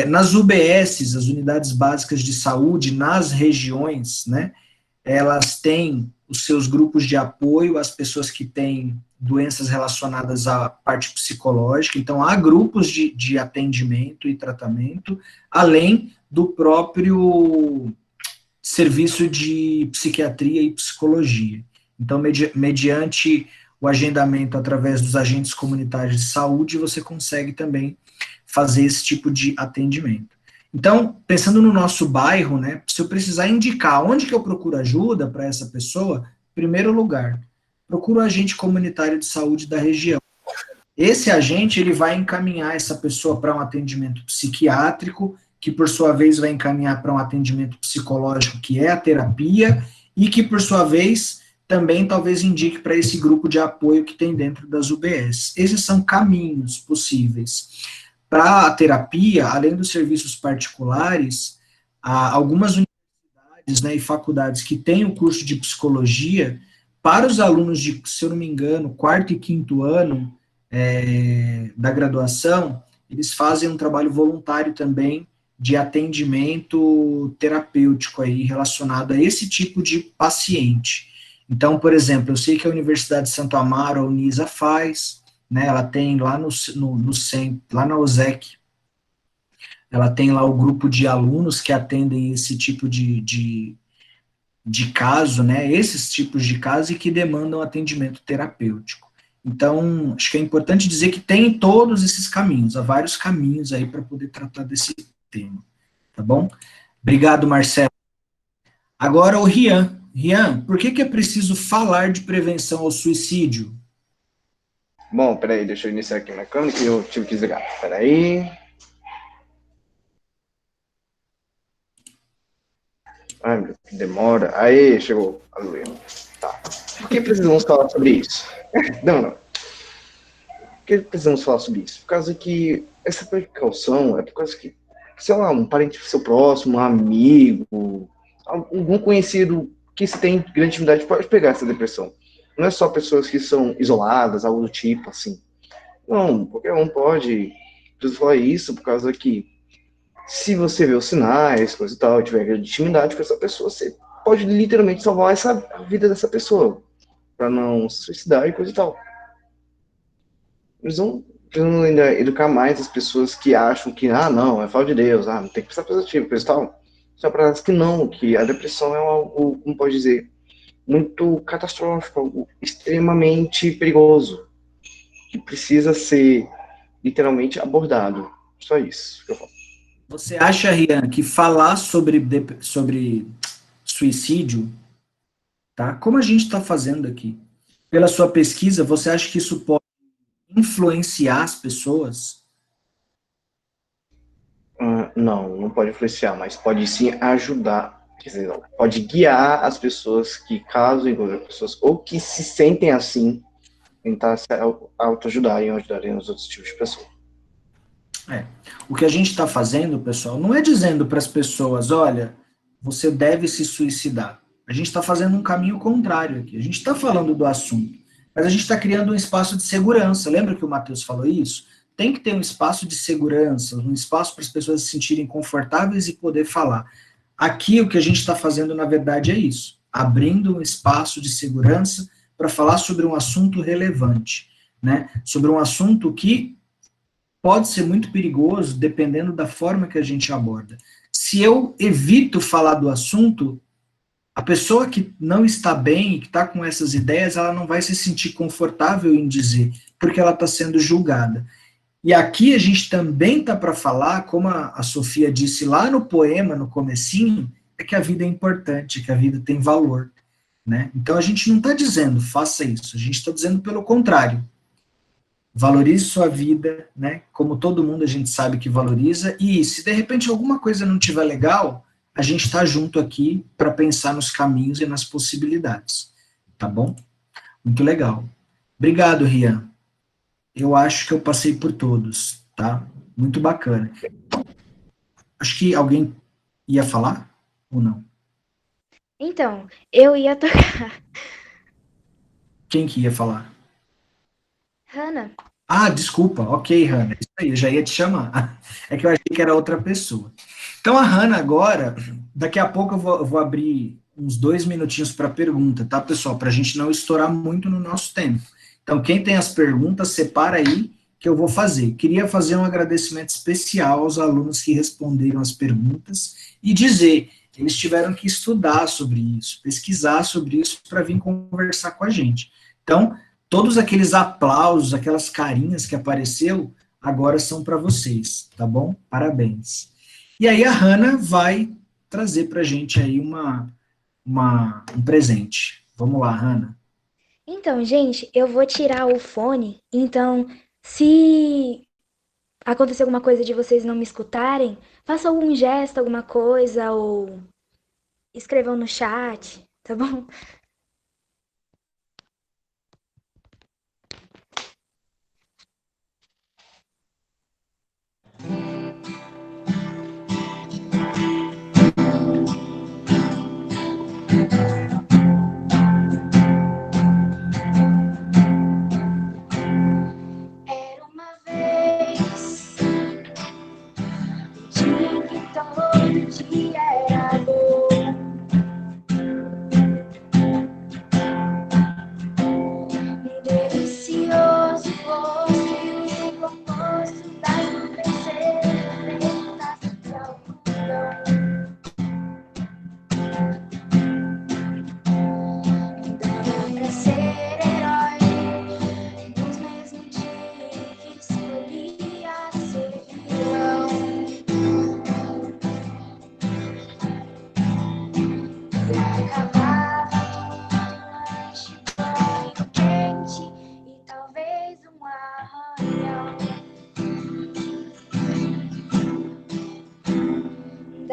Nas UBSs, as unidades básicas de saúde, nas regiões, né, elas têm os seus grupos de apoio às pessoas que têm doenças relacionadas à parte psicológica. Então, há grupos de atendimento e tratamento, além do próprio serviço de psiquiatria e psicologia. Então, mediante o agendamento através dos agentes comunitários de saúde, você consegue também fazer esse tipo de atendimento. Então, pensando no nosso bairro, né, se eu precisar indicar onde que eu procuro ajuda para essa pessoa, em primeiro lugar, procuro o agente comunitário de saúde da região. Esse agente, ele vai encaminhar essa pessoa para um atendimento psiquiátrico, que por sua vez vai encaminhar para um atendimento psicológico, que é a terapia, e que por sua vez também talvez indique para esse grupo de apoio que tem dentro das UBS. Esses são caminhos possíveis. Para a terapia, além dos serviços particulares, há algumas universidades, né, e faculdades que têm o curso de psicologia, para os alunos de, se eu não me engano, quarto e quinto ano da graduação, eles fazem um trabalho voluntário também de atendimento terapêutico aí relacionado a esse tipo de paciente. Então, por exemplo, eu sei que a Universidade de Santo Amaro, a Unisa faz, né, ela tem lá no centro, lá na USEC, ela tem lá o grupo de alunos que atendem esse tipo de caso, né, esses tipos de casos e que demandam atendimento terapêutico. Então, acho que é importante dizer que tem todos esses caminhos, há vários caminhos aí para poder tratar desse tema, tá bom? Obrigado, Marcelo. Agora o Rian. Rian, por que é preciso falar de prevenção ao suicídio? Bom, peraí, deixa eu iniciar aqui na câmera que eu tive que desligar. Peraí. Ai, meu, que demora. Aí, chegou. Tá. Por que precisamos falar sobre isso? Não. Por que precisamos falar sobre isso? Por causa que essa precaução é por causa que, sei lá, um parente seu próximo, um amigo, algum conhecido que se tem grande intimidade pode pegar essa depressão. Não é só pessoas que são isoladas, algo do tipo, assim. Não, qualquer um pode. Preciso falar isso por causa que se você vê os sinais, coisa e tal, tiver grande intimidade com essa pessoa, você pode literalmente salvar a vida dessa pessoa, para não se suicidar e coisa e tal. Eles vão ainda educar mais as pessoas que acham que, não, é falta de Deus, não tem que pensar positivo, coisa e tal. Só para elas que não, que a depressão é algo, como pode dizer, muito catastrófico, algo extremamente perigoso, que precisa ser literalmente abordado. Só isso que eu falo. Você acha, Rian, que falar sobre suicídio, tá? Como a gente está fazendo aqui, pela sua pesquisa, você acha que isso pode influenciar as pessoas? Não pode influenciar, mas pode sim ajudar, quer dizer, pode guiar as pessoas que, caso envolvam pessoas, ou que se sentem assim, tentar se autoajudarem ou ajudarem os outros tipos de pessoas. O que a gente está fazendo, pessoal, não é dizendo para as pessoas, olha, você deve se suicidar. A gente está fazendo um caminho contrário aqui. A gente está falando do assunto, mas a gente está criando um espaço de segurança. Lembra que o Matheus falou isso? Tem que ter um espaço de segurança, um espaço para as pessoas se sentirem confortáveis e poder falar. Aqui o que a gente está fazendo, na verdade, é isso. Abrindo um espaço de segurança para falar sobre um assunto relevante, né? Sobre um assunto que pode ser muito perigoso, dependendo da forma que a gente aborda. Se eu evito falar do assunto, a pessoa que não está bem, que está com essas ideias, ela não vai se sentir confortável em dizer, porque ela está sendo julgada. E aqui a gente também está para falar, como a Sofia disse lá no poema, no comecinho, é que a vida é importante, que a vida tem valor, né? Então a gente não está dizendo, faça isso, a gente está dizendo pelo contrário. Valorize sua vida, né? Como todo mundo a gente sabe que valoriza, e se de repente alguma coisa não estiver legal, a gente está junto aqui para pensar nos caminhos e nas possibilidades, tá bom? Muito legal. Obrigado, Rian. Eu acho que eu passei por todos, tá? Muito bacana. Acho que alguém ia falar ou não? Então, eu ia tocar. Quem que ia falar? Hannah. Desculpa. Ok, Hannah. Isso aí, eu já ia te chamar. É que eu achei que era outra pessoa. Então, a Hannah agora, daqui a pouco eu vou abrir uns 2 minutinhos para pergunta, tá, pessoal? Para a gente não estourar muito no nosso tempo. Então, quem tem as perguntas, separa aí que eu vou fazer. Queria fazer um agradecimento especial aos alunos que responderam as perguntas e dizer que eles tiveram que estudar sobre isso, pesquisar sobre isso para vir conversar com a gente. Então, todos aqueles aplausos, aquelas carinhas que apareceu, agora são para vocês, tá bom? Parabéns. E aí a Hannah vai trazer para a gente aí um presente. Vamos lá, Hannah. Então, gente, eu vou tirar o fone. Então, se acontecer alguma coisa de vocês não me escutarem, façam algum gesto, alguma coisa, ou escrevam no chat, tá bom? Era uma vez um dia que todo dia era bom.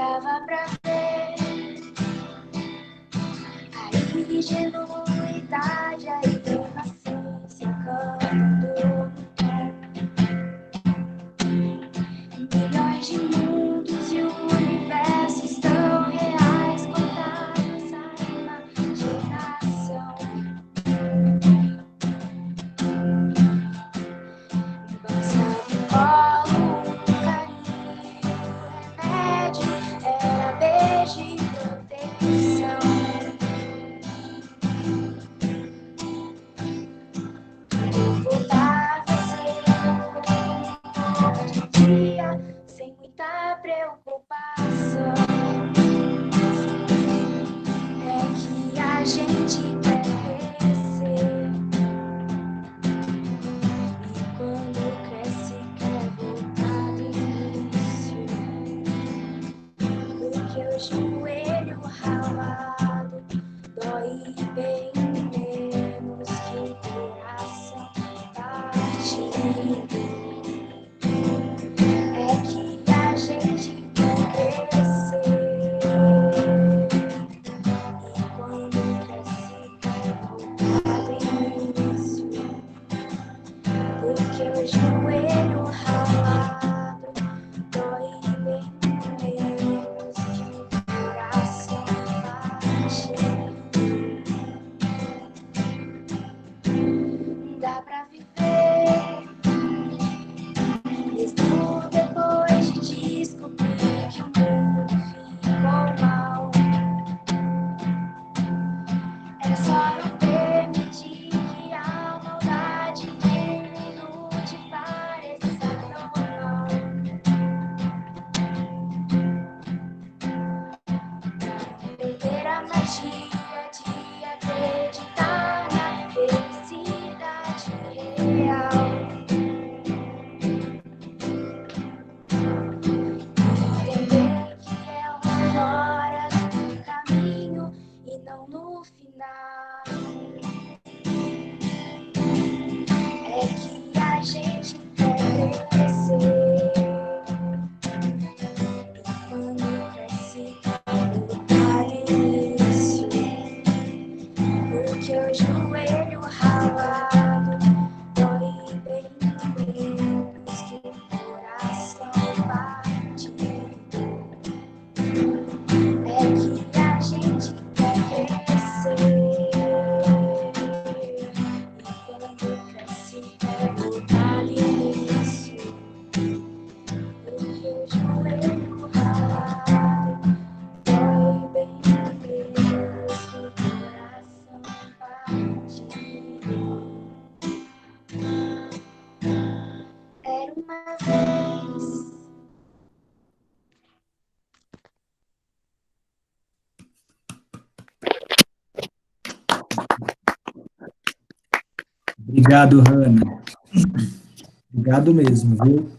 dava pra ver a ingenuidade, a inocência cantando. Milhões de mundos e universos tão reais contados à imaginação. Bastava um colo, um carinho, remédio, era beijo e proteção. Voltava cedo todo dia, sem muita preocupação. É que a gente quer crescer, e quando cresce quer voltar do início, porque o joelho ralado dói bem menos que o coração partido. É que a gente quer crescer, e quando cresce quer voltar do início, porque o joelho ralado dói bem menos que o coração partido. Dá pra viver, mesmo depois de descobrir que o mundo ficou mal. É só não permitir que a maldade de um minuto pareça normal. Perder a magia de acreditar na felicidade real. Entender que é uma hora no caminho e não no final. É que a gente quer crescer, e quando cresce voltar do início, porque o joelho ralado dói bem menos que o coração partido. É que a gente quer crescer, e quando cresce quer voltar do início, porque o joelho ralado dói bem menos que o coração partido. Era uma vez. Obrigado, Hanna. Obrigado mesmo, viu?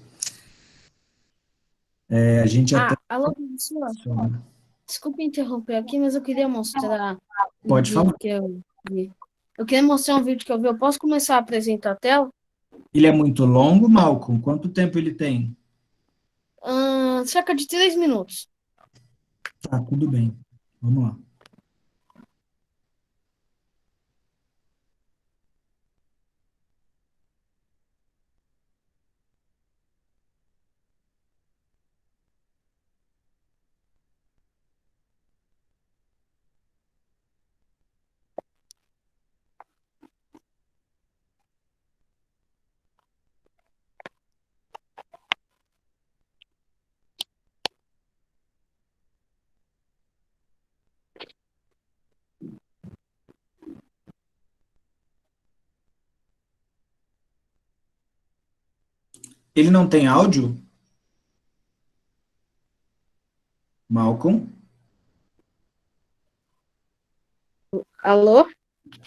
A gente até... Alô, professor. Desculpa interromper aqui, mas eu queria mostrar um Pode vídeo falar. que eu vi. Eu queria mostrar um vídeo que eu vi. Eu posso começar a apresentar a tela? Ele é muito longo, Malcolm? Quanto tempo ele tem? Cerca de 3 minutos. Tá, tudo bem. Vamos lá. Ele não tem áudio? Malcolm? Alô?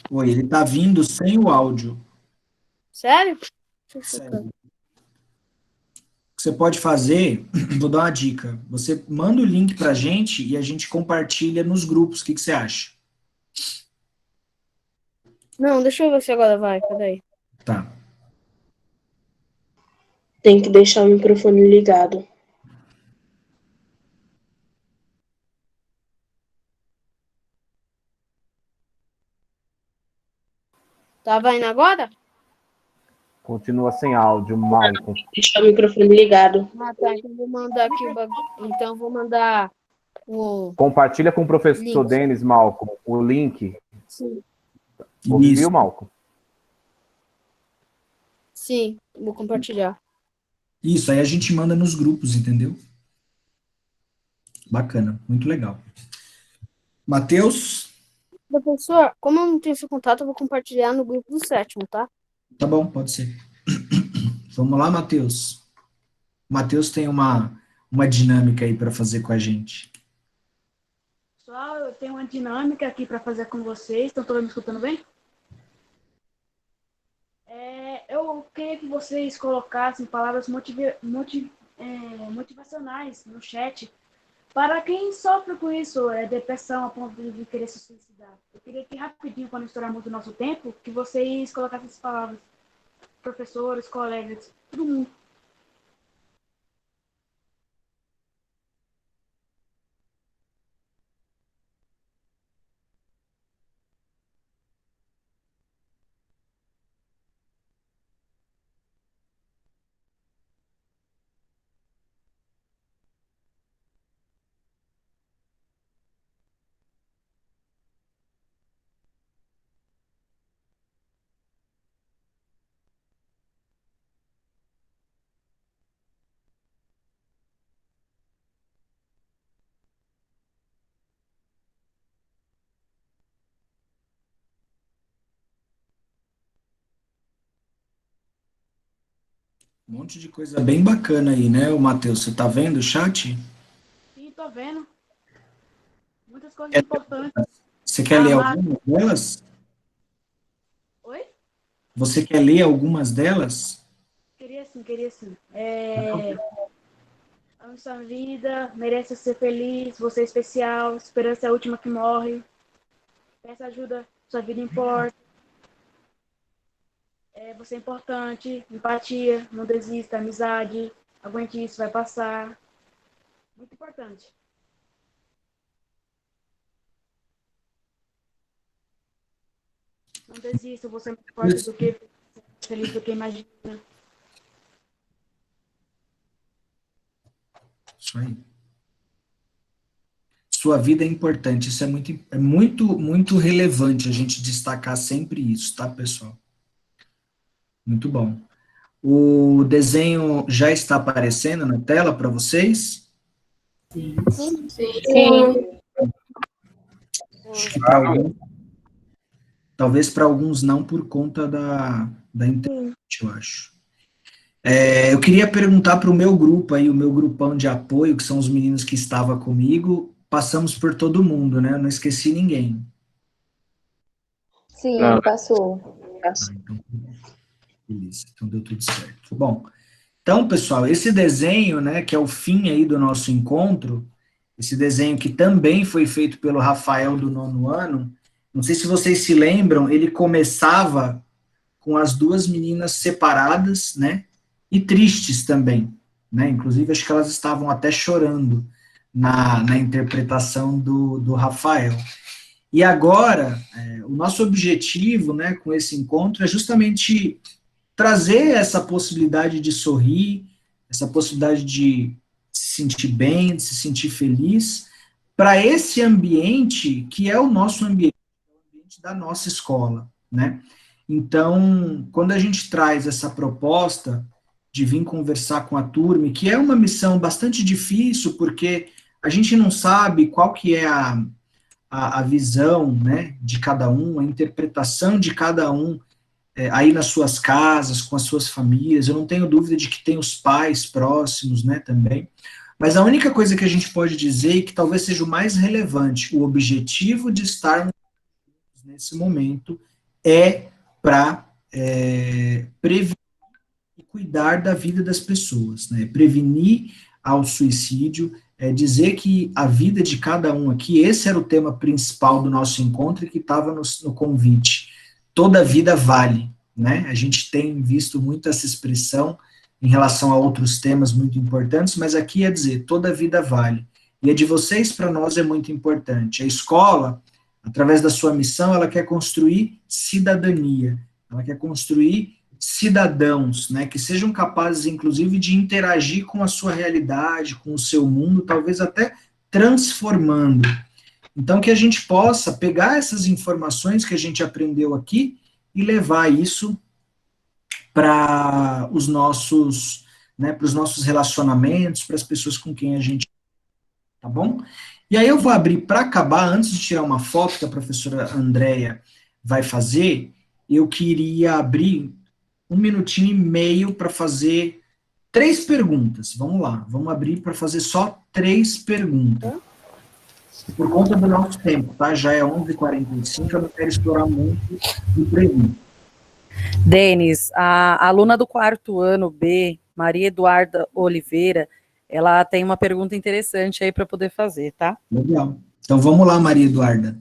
Oi, ele tá vindo sem o áudio. Sério? Sério. O que você pode fazer, vou dar uma dica, você manda o link pra gente e a gente compartilha nos grupos, o que você acha? Não, deixa eu ver se agora vai, peraí. Tá. Tem que deixar o microfone ligado. Tava indo agora? Continua sem áudio, Malcolm. Deixa o microfone ligado. Ah, tá. Então vou mandar aqui o bagulho. Então vou mandar o Compartilha com o professor link. Denis, Malcolm, o link. Sim. Ouviu, Malcolm? Sim, vou compartilhar. Isso, aí a gente manda nos grupos, entendeu? Bacana, muito legal. Matheus? Professor, como eu não tenho seu contato, eu vou compartilhar no grupo do 7º, tá? Tá bom, pode ser. Vamos lá, Matheus. O Matheus tem uma dinâmica aí para fazer com a gente. Pessoal, eu tenho uma dinâmica aqui para fazer com vocês. Estão todos me escutando bem? Eu queria que vocês colocassem palavras motivacionais no chat para quem sofre com isso, depressão a ponto de querer se suicidar. Eu queria que rapidinho, para não estourar muito o nosso tempo, que vocês colocassem essas palavras. Professores, colegas, todo mundo. Um monte de coisa bem bacana aí, né, o Matheus? Você tá vendo o chat? Sim, tô vendo. Muitas coisas importantes. Você quer ler algumas delas? Oi? Você quer ler algumas delas? Queria sim. Ame sua vida, merece ser feliz, você é especial, esperança é a última que morre. Peça ajuda, sua vida importa. Você é importante, empatia, não desista, amizade, aguente isso, vai passar. Muito importante. Não desista, você é mais forte do que feliz do que imagina. Isso aí. Sua vida é importante, isso é muito relevante a gente destacar sempre isso, tá, pessoal? Muito bom. O desenho já está aparecendo na tela para vocês? Sim. Acho que para alguns, talvez para alguns não por conta da internet, eu acho. Eu queria perguntar para o meu grupo aí, o meu grupão de apoio, que são os meninos que estavam comigo, passamos por todo mundo, né? Eu não esqueci ninguém. Sim, passou. Beleza, então deu tudo certo. Bom, então, pessoal, esse desenho, né, que é o fim aí do nosso encontro, esse desenho que também foi feito pelo Rafael do 9º ano, não sei se vocês se lembram, ele começava com as duas meninas separadas, né, e tristes também, né, inclusive acho que elas estavam até chorando na interpretação do Rafael. E agora, o nosso objetivo, né, com esse encontro é justamente trazer essa possibilidade de sorrir, essa possibilidade de se sentir bem, de se sentir feliz, para esse ambiente que é o nosso ambiente, o ambiente da nossa escola, né? Então, quando a gente traz essa proposta de vir conversar com a turma, que é uma missão bastante difícil, porque a gente não sabe qual que é a visão, né, de cada um, a interpretação de cada um, aí nas suas casas, com as suas famílias. Eu não tenho dúvida de que tem os pais próximos, né, também. Mas a única coisa que a gente pode dizer, e que talvez seja o mais relevante, o objetivo de estarmos nesse momento é para prevenir e cuidar da vida das pessoas, né, prevenir ao suicídio, dizer que a vida de cada um aqui, esse era o tema principal do nosso encontro e que estava no convite. Toda vida vale, né? A gente tem visto muito essa expressão em relação a outros temas muito importantes, mas aqui é dizer, toda vida vale. E a de vocês, para nós, é muito importante. A escola, através da sua missão, ela quer construir cidadania, ela quer construir cidadãos, né, que sejam capazes, inclusive, de interagir com a sua realidade, com o seu mundo, talvez até transformando. Então, que a gente possa pegar essas informações que a gente aprendeu aqui e levar isso para os nossos, né, para os nossos relacionamentos, para as pessoas com quem a gente, tá bom? E aí eu vou abrir para acabar, antes de tirar uma foto que a professora Andréia vai fazer, eu queria abrir 1 minutinho e meio para fazer 3 perguntas. Vamos lá, vamos abrir para fazer só 3 perguntas. Por conta do nosso tempo, tá? Já é 11h45, eu não quero explorar muito o previsto. Denis, a aluna do 4º ano B, Maria Eduarda Oliveira, ela tem uma pergunta interessante aí para poder fazer, tá? Legal. Então vamos lá, Maria Eduarda.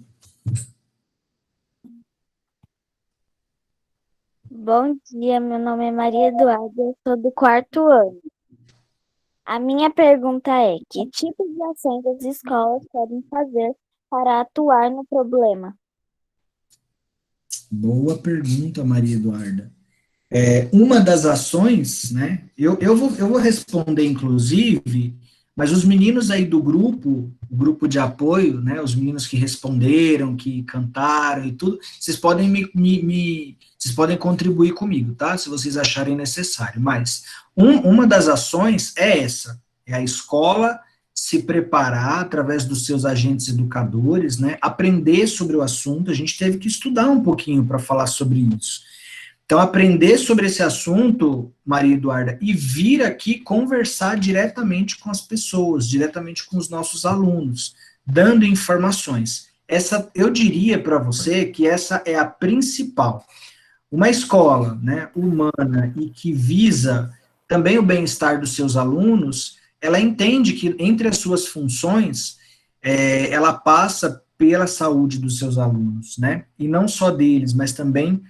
Bom dia, meu nome é Maria Eduarda, eu sou do 4º ano. A minha pergunta é: que tipos de ações as escolas podem fazer para atuar no problema? Boa pergunta, Maria Eduarda. Uma das ações, né, eu vou responder, inclusive, mas os meninos aí do grupo, o grupo de apoio, né, os meninos que responderam, que cantaram e tudo, vocês podem vocês podem contribuir comigo, tá, se vocês acharem necessário, mas uma das ações é essa, é a escola se preparar através dos seus agentes educadores, né, aprender sobre o assunto. A gente teve que estudar um pouquinho para falar sobre isso. Então, aprender sobre esse assunto, Maria Eduarda, e vir aqui conversar diretamente com as pessoas, diretamente com os nossos alunos, dando informações. Eu diria para você que essa é a principal. Uma escola, né, humana e que visa também o bem-estar dos seus alunos, ela entende que entre as suas funções, ela passa pela saúde dos seus alunos, né, e não só deles, mas também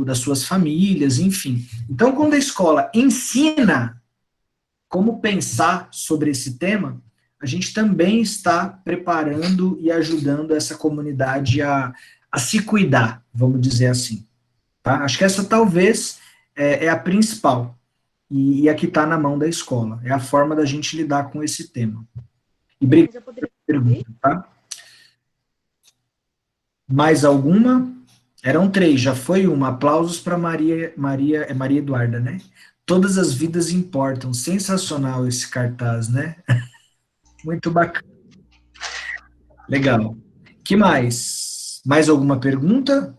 das suas famílias, enfim. Então, quando a escola ensina como pensar sobre esse tema, a gente também está preparando e ajudando essa comunidade a se cuidar, vamos dizer assim. Tá? Acho que essa talvez é a principal, e a que está na mão da escola, é a forma da gente lidar com esse tema. E obrigado pela pergunta, tá? Mais alguma? Eram 3, já foi uma. Aplausos para Maria Eduarda, né? Todas as vidas importam. Sensacional esse cartaz, né? Muito bacana. Legal. Que mais? Mais alguma pergunta?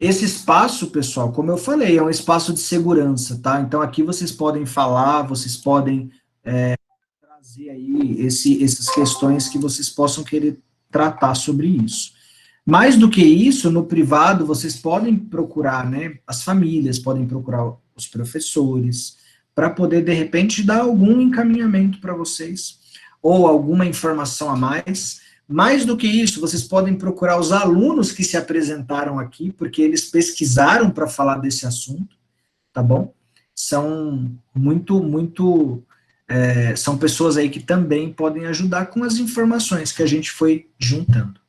Esse espaço, pessoal, como eu falei, é um espaço de segurança, tá? Então, aqui vocês podem falar, vocês podem trazer aí essas questões que vocês possam querer tratar sobre isso. Mais do que isso, no privado, vocês podem procurar, né, as famílias, podem procurar os professores, para poder, de repente, dar algum encaminhamento para vocês, ou alguma informação a mais. Mais do que isso, vocês podem procurar os alunos que se apresentaram aqui, porque eles pesquisaram para falar desse assunto, tá bom? São são pessoas aí que também podem ajudar com as informações que a gente foi juntando.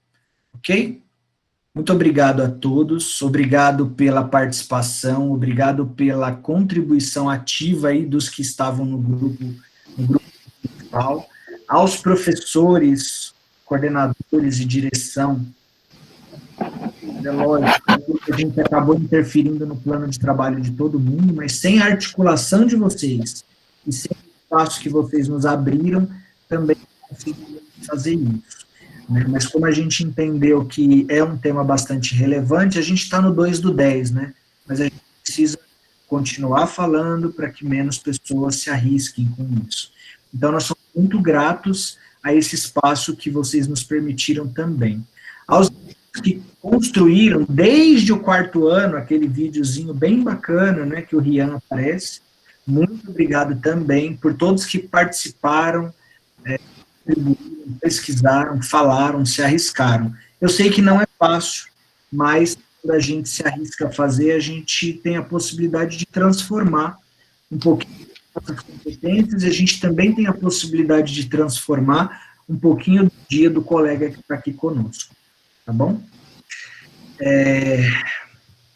Ok? Muito obrigado a todos, obrigado pela participação, obrigado pela contribuição ativa aí dos que estavam no grupo principal, aos professores, coordenadores e direção. É lógico, a gente acabou interferindo no plano de trabalho de todo mundo, mas sem a articulação de vocês e sem o espaço que vocês nos abriram, também conseguimos fazer isso. Né? Mas como a gente entendeu que é um tema bastante relevante, a gente está no 2/10, né? Mas a gente precisa continuar falando para que menos pessoas se arrisquem com isso. Então, nós somos muito gratos a esse espaço que vocês nos permitiram também. Aos que construíram, desde o 4º ano, aquele videozinho bem bacana, né, que o Rian aparece, muito obrigado também por todos que participaram, pesquisaram, falaram, se arriscaram. Eu sei que não é fácil, mas quando a gente se arrisca a fazer, a gente tem a possibilidade de transformar um pouquinho nossas competências, e a gente também tem a possibilidade de transformar um pouquinho do dia do colega que está aqui conosco, tá bom?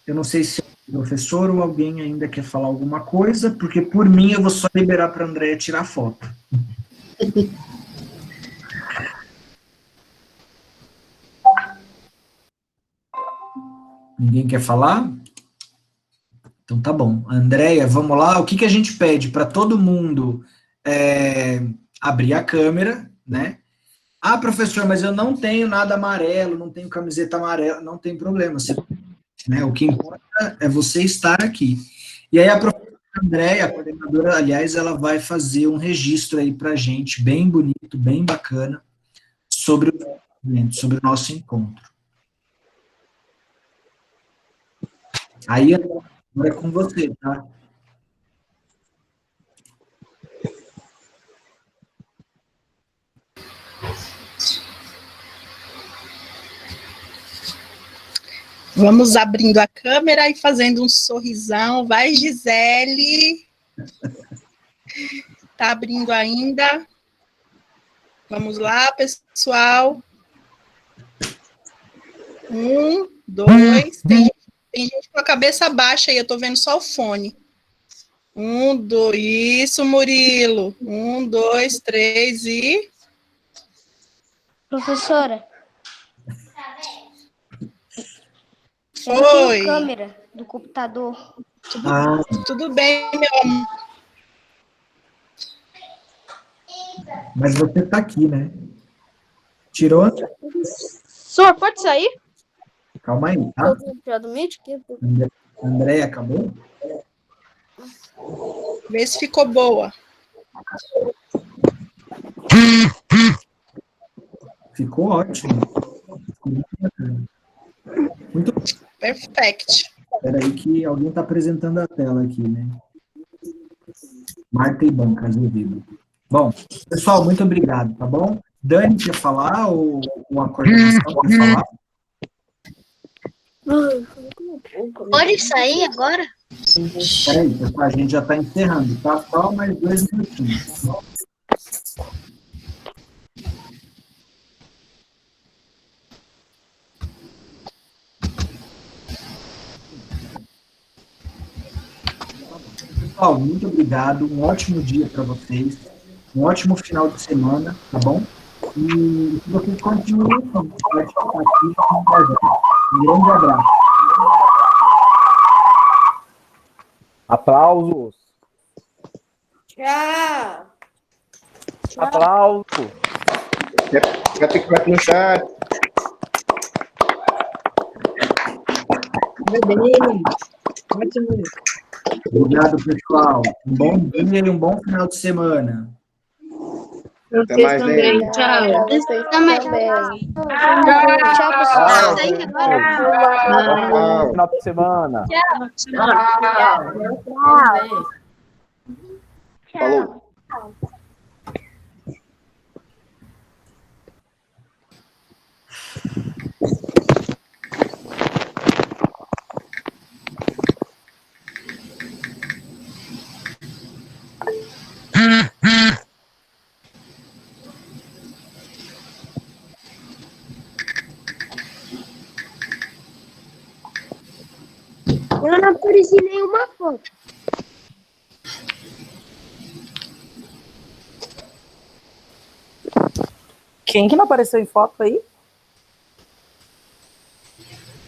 Eu não sei se o professor ou alguém ainda quer falar alguma coisa, porque por mim eu vou só liberar para a Andréia tirar foto. Ninguém quer falar? Então tá bom. Andréia, vamos lá. O que a gente pede para todo mundo abrir a câmera, né? Ah, professor, mas eu não tenho nada amarelo, não tenho camiseta amarela, não tem problema. Né? O que importa é você estar aqui. E aí a professora Andréia, a coordenadora, aliás, ela vai fazer um registro aí para a gente, bem bonito, bem bacana, sobre o nosso encontro. Aí, agora é com você, tá? Vamos abrindo a câmera e fazendo um sorrisão. Vai, Gisele. Tá abrindo ainda. Vamos lá, pessoal. 1, 2. Tem gente com a cabeça baixa aí, eu tô vendo só o fone. 1, 2. Isso, Murilo. 1, 2, 3 e... Professora. Oi. Eu não tenho câmera do computador. Tudo bem, meu amor. Mas você tá aqui, né? Tirou? Senhor, pode sair? Calma aí, tá? Andréia, acabou? Vê se ficou boa. Ficou ótimo. Muito perfect. Espera aí que alguém está apresentando a tela aqui, né? Marta e Bancas no vivo. Bom, pessoal, muito obrigado, tá bom? Dani, quer falar ou a coordenação quer falar? Pode sair agora? Espera aí, pessoal, a gente já está encerrando, tá? Só mais 2 minutinhos. Pessoal, muito obrigado, um ótimo dia para vocês, um ótimo final de semana, tá bom? E que vocês continuem com um grande abraço. Aplausos. Tchau. Aplauso. Já tem que bater no chat. Obrigado, pessoal. Um bom dia e um bom final de semana. Até mais, também. né? Tchau. Vocês também. Tchau, pessoal. Sair agora. Bom final de semana. Falou. Eu não apareci nenhuma foto. Quem que não apareceu em foto aí?